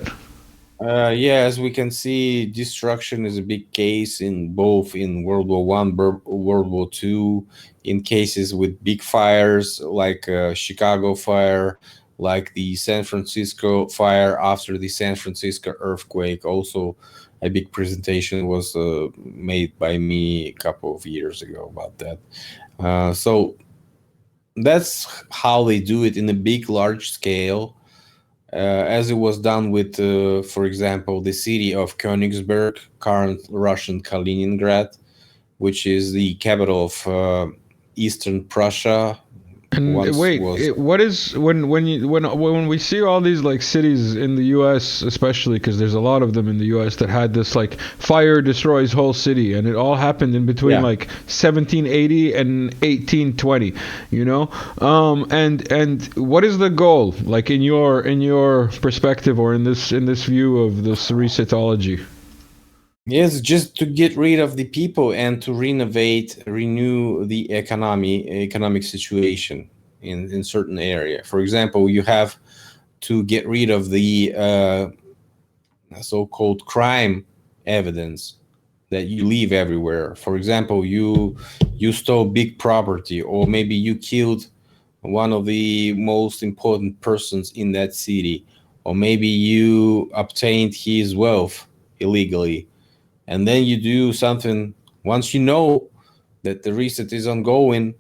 Yeah, as we can see, destruction is a big case in both in World War I, World War II, in cases with big fires like Chicago fire, like the San Francisco fire after the San Francisco earthquake. Also, a big presentation was made by me a couple of years ago about that. So that's how they do it in a big, large scale, as it was done with, for example, the city of Königsberg, current Russian Kaliningrad, which is the capital of Eastern Prussia. And Once wait, was what is when we see all these like cities in the U.S. especially because there's a lot of them in the U.S. that had this like fire destroys whole city, and it all happened in between yeah. like 1780 and 1820, you know. And what is the goal, like in your perspective or in this view of this resetology? Yes, just to get rid of the people and to renew the economic situation in certain area. For example, you have to get rid of the so-called crime evidence that you leave everywhere. For example, you stole big property, or maybe you killed one of the most important persons in that city, or maybe you obtained his wealth illegally, and then you do something. Once you know that the reset is ongoing,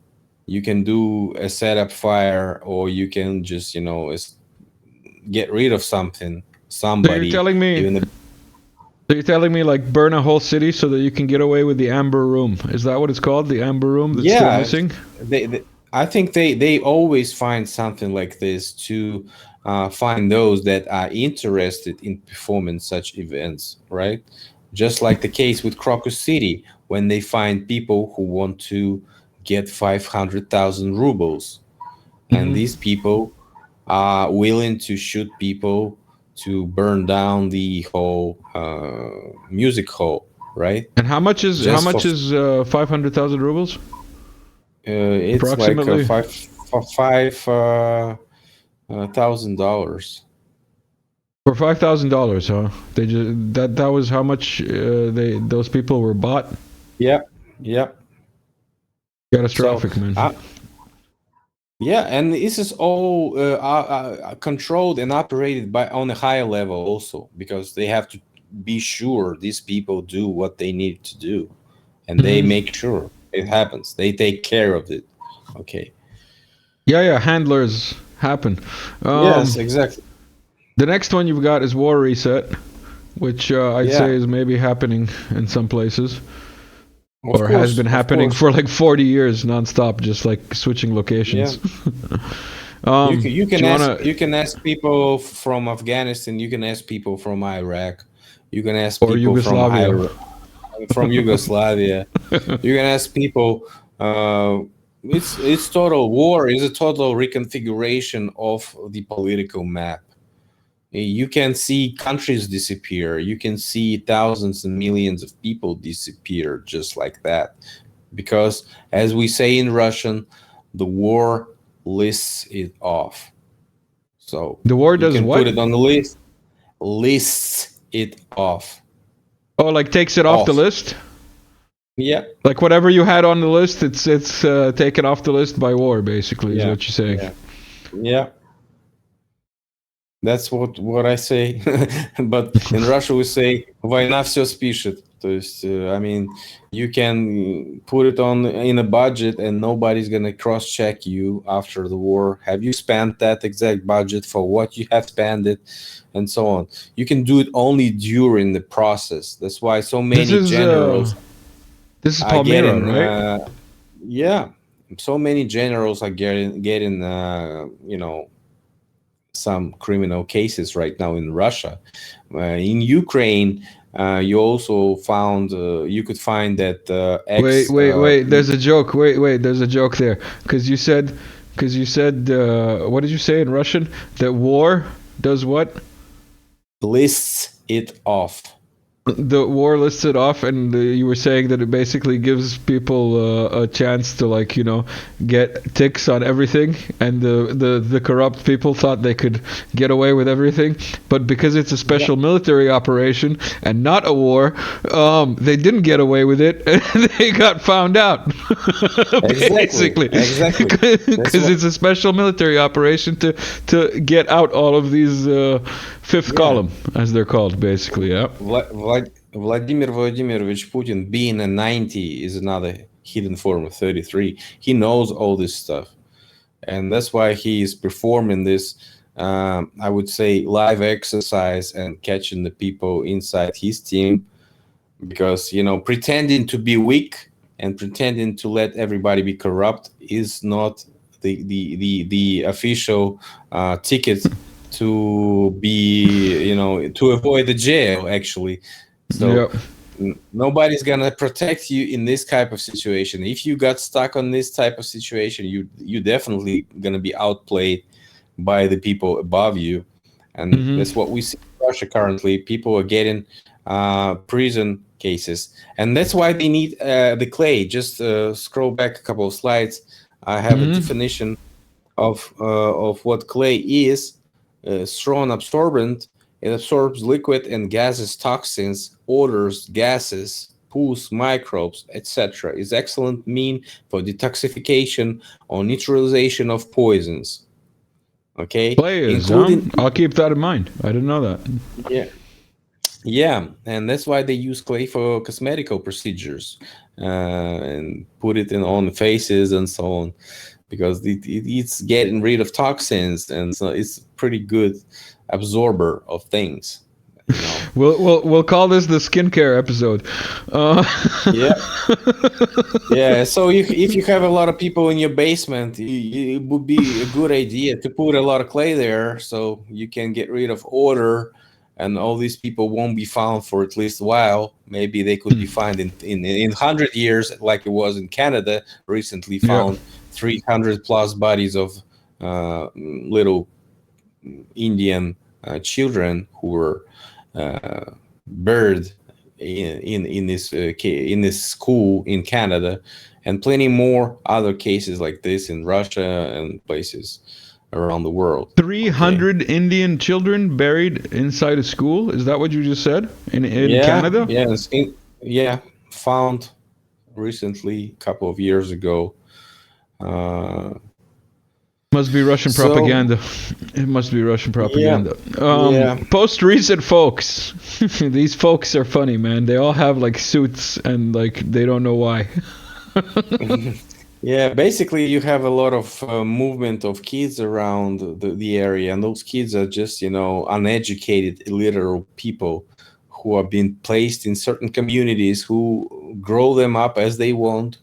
you can do a setup fire, or you can just get rid of something, So you're somebody, telling me even so you're telling me like burn a whole city so that you can get away with the amber room? Is that what it's called? The amber room that's still yeah. missing? they I think they always find something like this to find those that are interested in performing such events, right? Just like the case with Crocus City, when they find people who want to get 500,000 rubles, and Hmm. these people are willing to shoot people to burn down the whole music hall, right? And Just for 500,000 rubles it's like approximately? five $1,000. For $5,000, huh? They just that was how much they those people were bought. Yep, yep. So, Catastrophic, man. uh, yeah, and this is all controlled and operated by on a higher level also, because they have to be sure these people do what they need to do, and they Hmm. make sure it happens. They take care of it. Okay. Yeah, yeah. Handlers happen. Um, Yes, exactly. the next one you've got is war reset, which I'd Yeah, say is maybe happening in some places, of or has course, been of happening course. for like 40 years nonstop, just like switching Yeah. locations. You Do can you ask wanna people from Afghanistan. You can ask people from Iraq. You can ask or people Yugoslavia? from Yugoslavia. You can ask people. It's total war is a total reconfiguration of the political map. You can see countries disappear. You can see thousands and millions of people disappear just like that. Because, as we say in Russian, the war lists it off. So The war you does can put what? it on the list, lists it off. Oh, like takes it off the list? Yeah. Like whatever you had on the list, it's taken off the list by war, basically, is what you're saying. Yeah. That's what I say. But in Russia we say "Война все спишет." То есть, I mean, you can put it on in a budget and nobody's gonna cross-check you after the war. Have you spent that exact budget for what you have spent it, and so on. You can do it only during the process. That's why so many generals. This is Palmyra, right? Yeah, so many generals are getting some criminal cases right now in Russia. In Ukraine, you also found you could find that wait. There's a joke. Wait. There's a joke there because you said what did you say in Russian? That war does what? Lists it off. The war lists it off, and you were saying that it basically gives people a chance to, like, get ticks on everything, and the corrupt people thought they could get away with everything, but because it's a special military operation and not a war, they didn't get away with it, and they got found out. Basically, because it's a special military operation to get out all of these fifth column, as they're called, basically. Yeah. Vladimir Vladimirovich Putin, being a 90, is another hidden form of 33. He knows all this stuff, and that's why he is performing this, I would say, live exercise and catching the people inside his team, because pretending to be weak and pretending to let everybody be corrupt is not the official ticket to be, to avoid the jail, actually. So nobody's gonna protect you in this type of situation. If you got stuck on this type of situation, you definitely gonna be outplayed by the people above you, and that's what we see in Russia currently. People are getting prison cases, and that's why they need the clay. Just scroll back a couple of slides. I have a definition of what clay is. Strong absorbent. It absorbs liquid and gases, toxins, odors, gases, pus, microbes, etc. Is excellent mean for detoxification or neutralization of poisons. Okay, clay is, I'll keep that in mind. I didn't know that. Yeah, and that's why they use clay for cosmetical procedures and put it on faces and so on, because it's getting rid of toxins, and so it's pretty good absorber of things. We'll call this the skincare episode. Yeah. So if you have a lot of people in your basement, it would be a good idea to put a lot of clay there, so you can get rid of odor, and all these people won't be found for at least a while. Maybe they could be found in 100 years, like it was in Canada recently. Found 300 plus bodies of little Indian children who were buried in this school in Canada, and plenty more other cases like this in Russia and places around the world. 300 Indian children buried inside a school? Is that what you just said? In Canada? Yeah, found recently, a couple of years ago. Must be Russian propaganda. It must be Russian propaganda. Post-recent folks. These folks are funny, man. They all have like suits and like they don't know why. Yeah, basically you have a lot of movement of kids around the area, and those kids are just, uneducated, illiterate people who are being placed in certain communities who grow them up as they want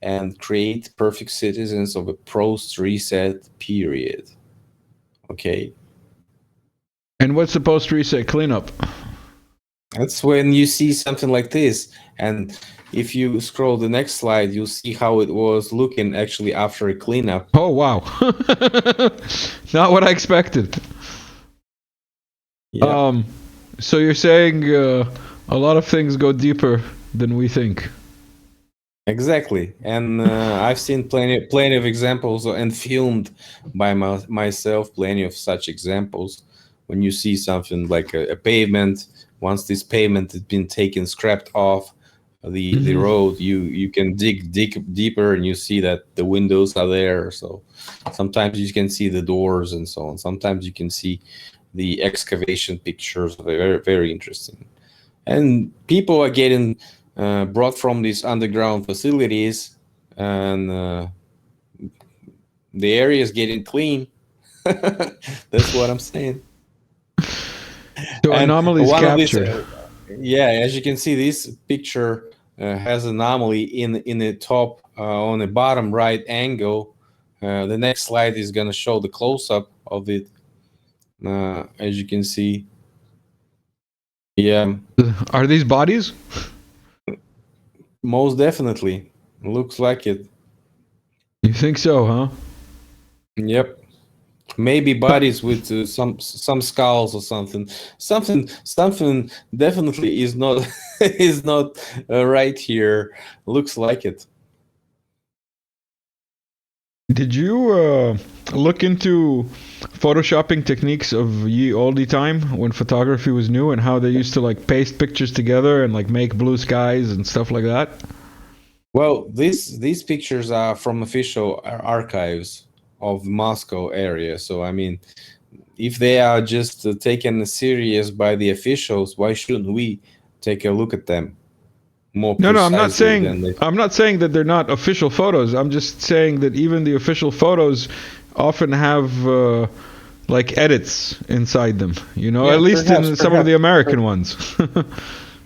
and create perfect citizens of a post-reset period. Okay. And what's the post-reset cleanup? That's when you see something like this, and if you scroll the next slide, you'll see how it was looking actually after a cleanup. Oh, wow. Not what I expected. Yeah. So you're saying a lot of things go deeper than we think. Exactly. And I've seen plenty of examples and filmed by myself plenty of such examples. When you see something like a pavement once this pavement has been scrapped off the road, you can dig deeper, and you see that the windows are there. So sometimes you can see the doors and so on. Sometimes you can see the excavation pictures. Very, very interesting. And people are getting brought from these underground facilities, and the area is getting clean. That's what I'm saying. So And anomalies one of these, captured. yeah, as you can see, this picture has anomaly in the top, on the bottom right angle. The next slide is going to show the close-up of it. As you can see, yeah, Are these bodies? most definitely looks like it. You think so, huh? Yep. Maybe bodies with some skulls or something. Something definitely is not is not right here. Looks like it. Did you look into photoshopping techniques of ye olde time when photography was new, and how they used to like paste pictures together and like make blue skies and stuff like that? Well, these pictures are from official archives of Moscow area. So I mean, if they are just taken serious by the officials, why shouldn't we take a look at them more No, I'm not precisely saying than they? I'm not saying that they're not official photos. I'm just saying that even the official photos often have like edits inside them. You know, Yeah, at least in some of the American per- ones.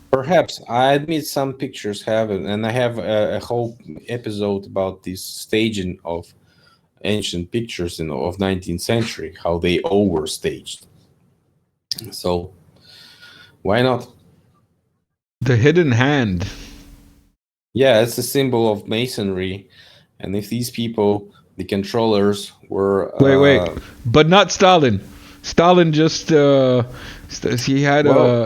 perhaps. I admit some pictures have it, and I have a whole episode about this staging of ancient pictures of 19th century, how they overstaged. So why not? The hidden hand. Yeah, it's a symbol of masonry, and if these people, the controllers, were Wait, but not Stalin. Stalin just he had well,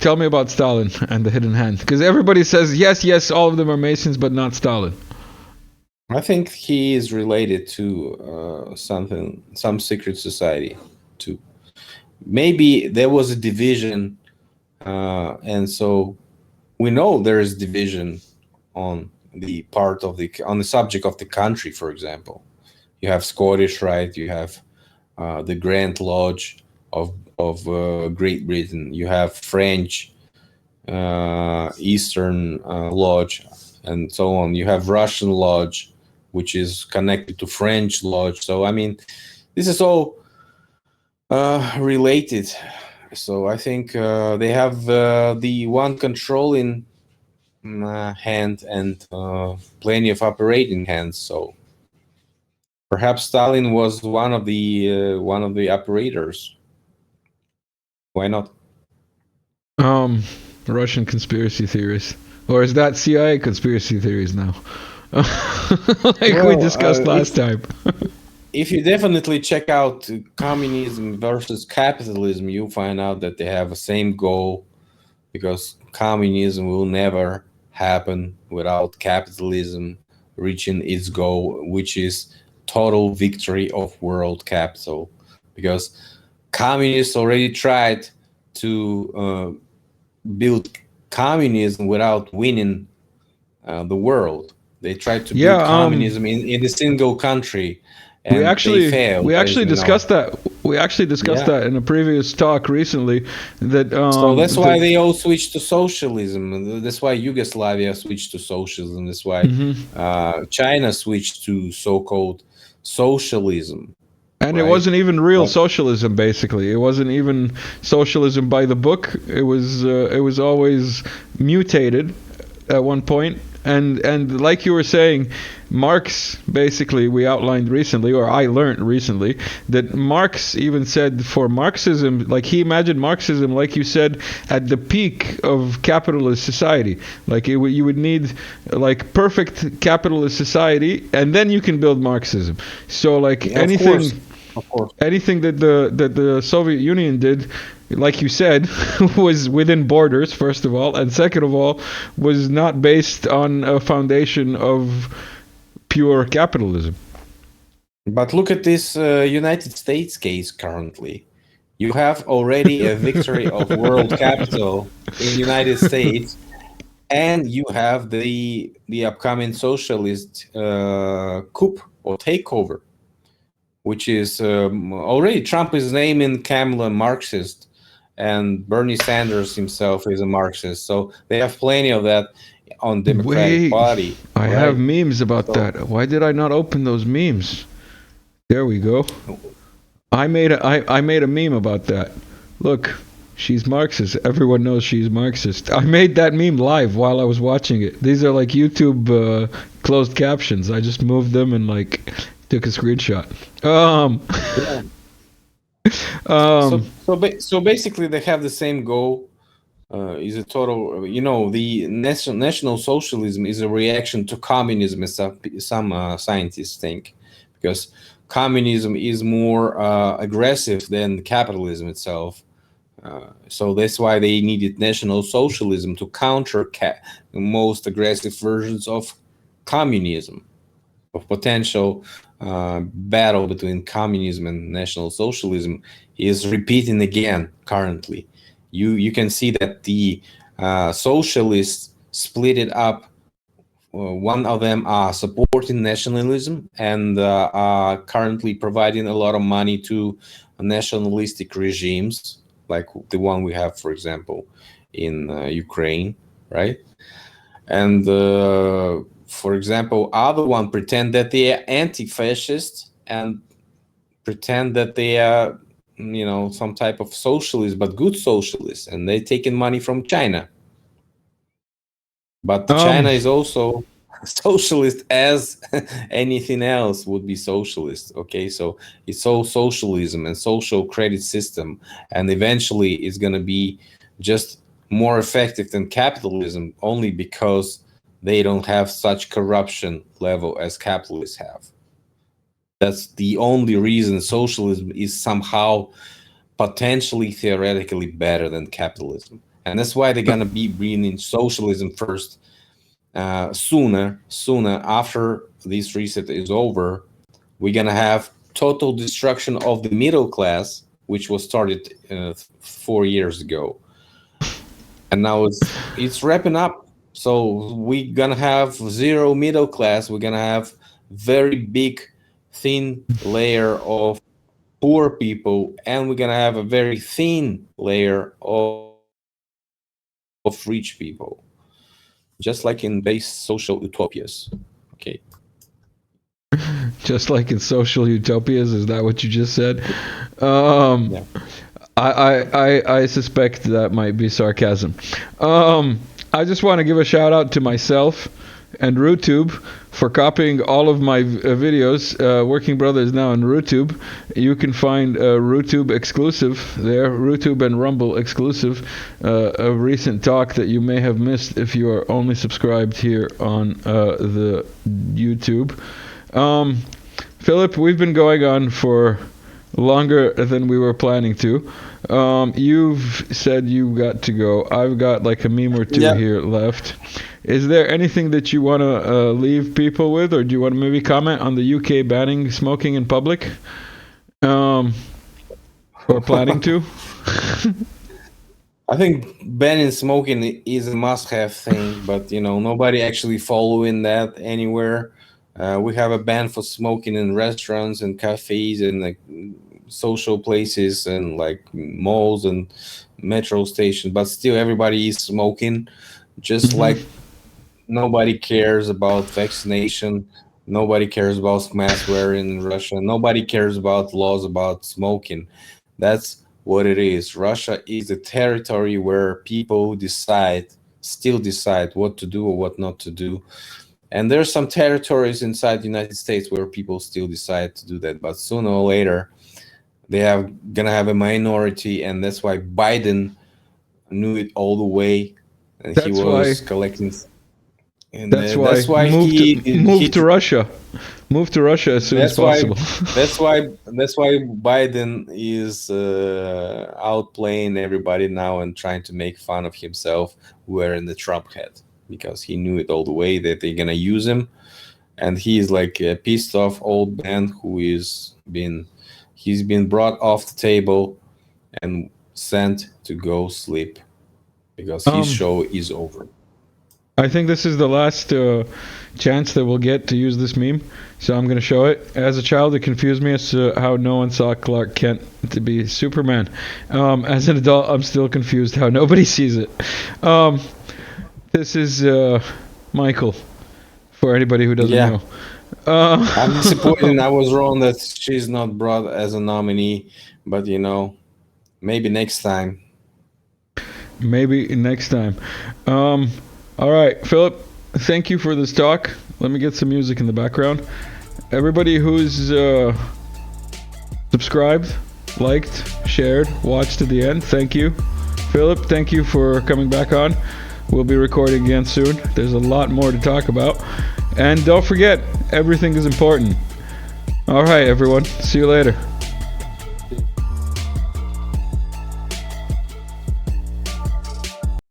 tell me about Stalin and the hidden hand, because everybody says yes, all of them are Masons, but not Stalin. I think he is related to some secret society too. Maybe there was a division, and so we know there is division on the part of the subject of the country. For example, you have Scottish Rite, you have the Grand Lodge of Great Britain, you have French Eastern Lodge, and so on. You have Russian Lodge, which is connected to French Lodge. So I mean, this is all related. So I think they have the one controlling hand and plenty of operating hands. So perhaps Stalin was one of the operators. Why not? Um, Russian conspiracy theories, or is that CIA conspiracy theories now? Like we discussed last time. If you definitely check out communism versus capitalism, you find out that they have the same goal, because communism will never happen without capitalism reaching its goal, which is total victory of world capital. Because communists already tried to build communism without winning the world. They tried to build Yeah, communism in a single country, we and they actually failed, we as actually you know. discussed that. We actually discussed Yeah. that in a previous talk recently. That So that's why that they all switched to socialism. That's why Yugoslavia switched to socialism. That's why China switched to so-called socialism, and it right? wasn't even real But socialism. Basically, it wasn't even socialism by the book. It was always mutated at one point. And like you were saying, Marx, basically, we outlined recently, or I learned recently, that Marx even said for Marxism, like he imagined Marxism, like you said, at the peak of capitalist society. Like you would need like perfect capitalist society, and then you can build Marxism. So like yeah, of course. anything that the Soviet Union did, like you said, was within borders, first of all, and second of all, was not based on a foundation of pure capitalism. But look at this United States case currently. You have already a victory of world capital in United States, and you have the upcoming socialist coup or takeover, which is already Trump is naming Kamala Marxist, and Bernie Sanders himself is a Marxist. So they have plenty of that on Democratic Wait, Party, I have right? memes about So that. Why did I not open those memes? There we go. I made a meme about that. Look, she's Marxist. Everyone knows she's Marxist. I made that meme live while I was watching it. These are like YouTube closed captions. I just moved them and like took a screenshot. yeah. Um, So basically, they have the same goal. Is a total, the national socialism is a reaction to communism, as some scientists think, because communism is more aggressive than capitalism itself. So that's why they needed national socialism to counter the most aggressive versions of communism, of potential battle between communism and national socialism is repeating again currently. You can see that the socialists split it up. One of them are supporting nationalism and are currently providing a lot of money to nationalistic regimes, like the one we have, for example, in Ukraine, right? And for example, other one pretend that they are anti-fascist and pretend that they are, some type of socialist, but good socialist, and they taking money from China. But um, China is also socialist as anything else would be socialist. Okay, so it's all socialism and social credit system, and eventually it's going to be just more effective than capitalism, only because they don't have such corruption level as capitalists have. That's the only reason socialism is somehow potentially theoretically better than capitalism, and that's why they're going to be bringing socialism first. Sooner after this reset is over, we're gonna have total destruction of the middle class, which was started 4 years ago, and now it's wrapping up. So we're gonna have zero middle class. We're gonna have very big, thin layer of poor people, and we're gonna have a very thin layer of rich people, just like in base social utopias. Okay. just like in social utopias, is that what you just said? Um, Yeah. I suspect that might be sarcasm. I just want to give a shout out to myself and RooTube for copying all of my videos. Working Brother is now on RooTube. You can find RooTube exclusive there, RooTube and Rumble exclusive, a recent talk that you may have missed if you are only subscribed here on the YouTube. Philip, we've been going on for longer than we were planning to. You've said you got to go. I've got like a meme or two Yeah. here left. Is there anything that you want to leave people with, or do you want to maybe comment on the UK banning smoking in public? Or planning to? I think banning smoking is a must-have thing, but nobody actually following that anywhere. We have a ban for smoking in restaurants and cafes and like social places and like malls and metro stations, but still everybody is smoking. Just Hmm. like nobody cares about vaccination, nobody cares about mask wearing in Russia, nobody cares about laws about smoking. That's what it is. Russia is a territory where people still decide what to do or what not to do. And there's some territories inside the United States where people still decide to do that, but sooner or later they have gonna have a minority, and that's why Biden knew it all the way, and he That's why. was collecting, and That's why that's why move to Russia. Move to Russia as soon as that's why possible. that's why Biden is outplaying everybody now and trying to make fun of himself wearing the Trump hat, because he knew it all the way that they're gonna use him, and he's like a pissed off old man who he's been brought off the table, and sent to go sleep because his Um, show is over. I think this is the last chance that we'll get to use this meme, so I'm going to show it. As a child, it confused me as to how no one saw Clark Kent to be Superman. As an adult, I'm still confused how nobody sees it. This is Michael, for anybody who doesn't Yeah. know. Uh, I'm disappointed. I was wrong that she's not brought as a nominee, but maybe next time. Maybe next time. All right, Philip, thank you for this talk. Let me get some music in the background. Everybody who's subscribed, liked, shared, watched to the end, thank you. Philip, thank you for coming back on. We'll be recording again soon. There's a lot more to talk about. And don't forget, everything is important. All right, everyone. See you later.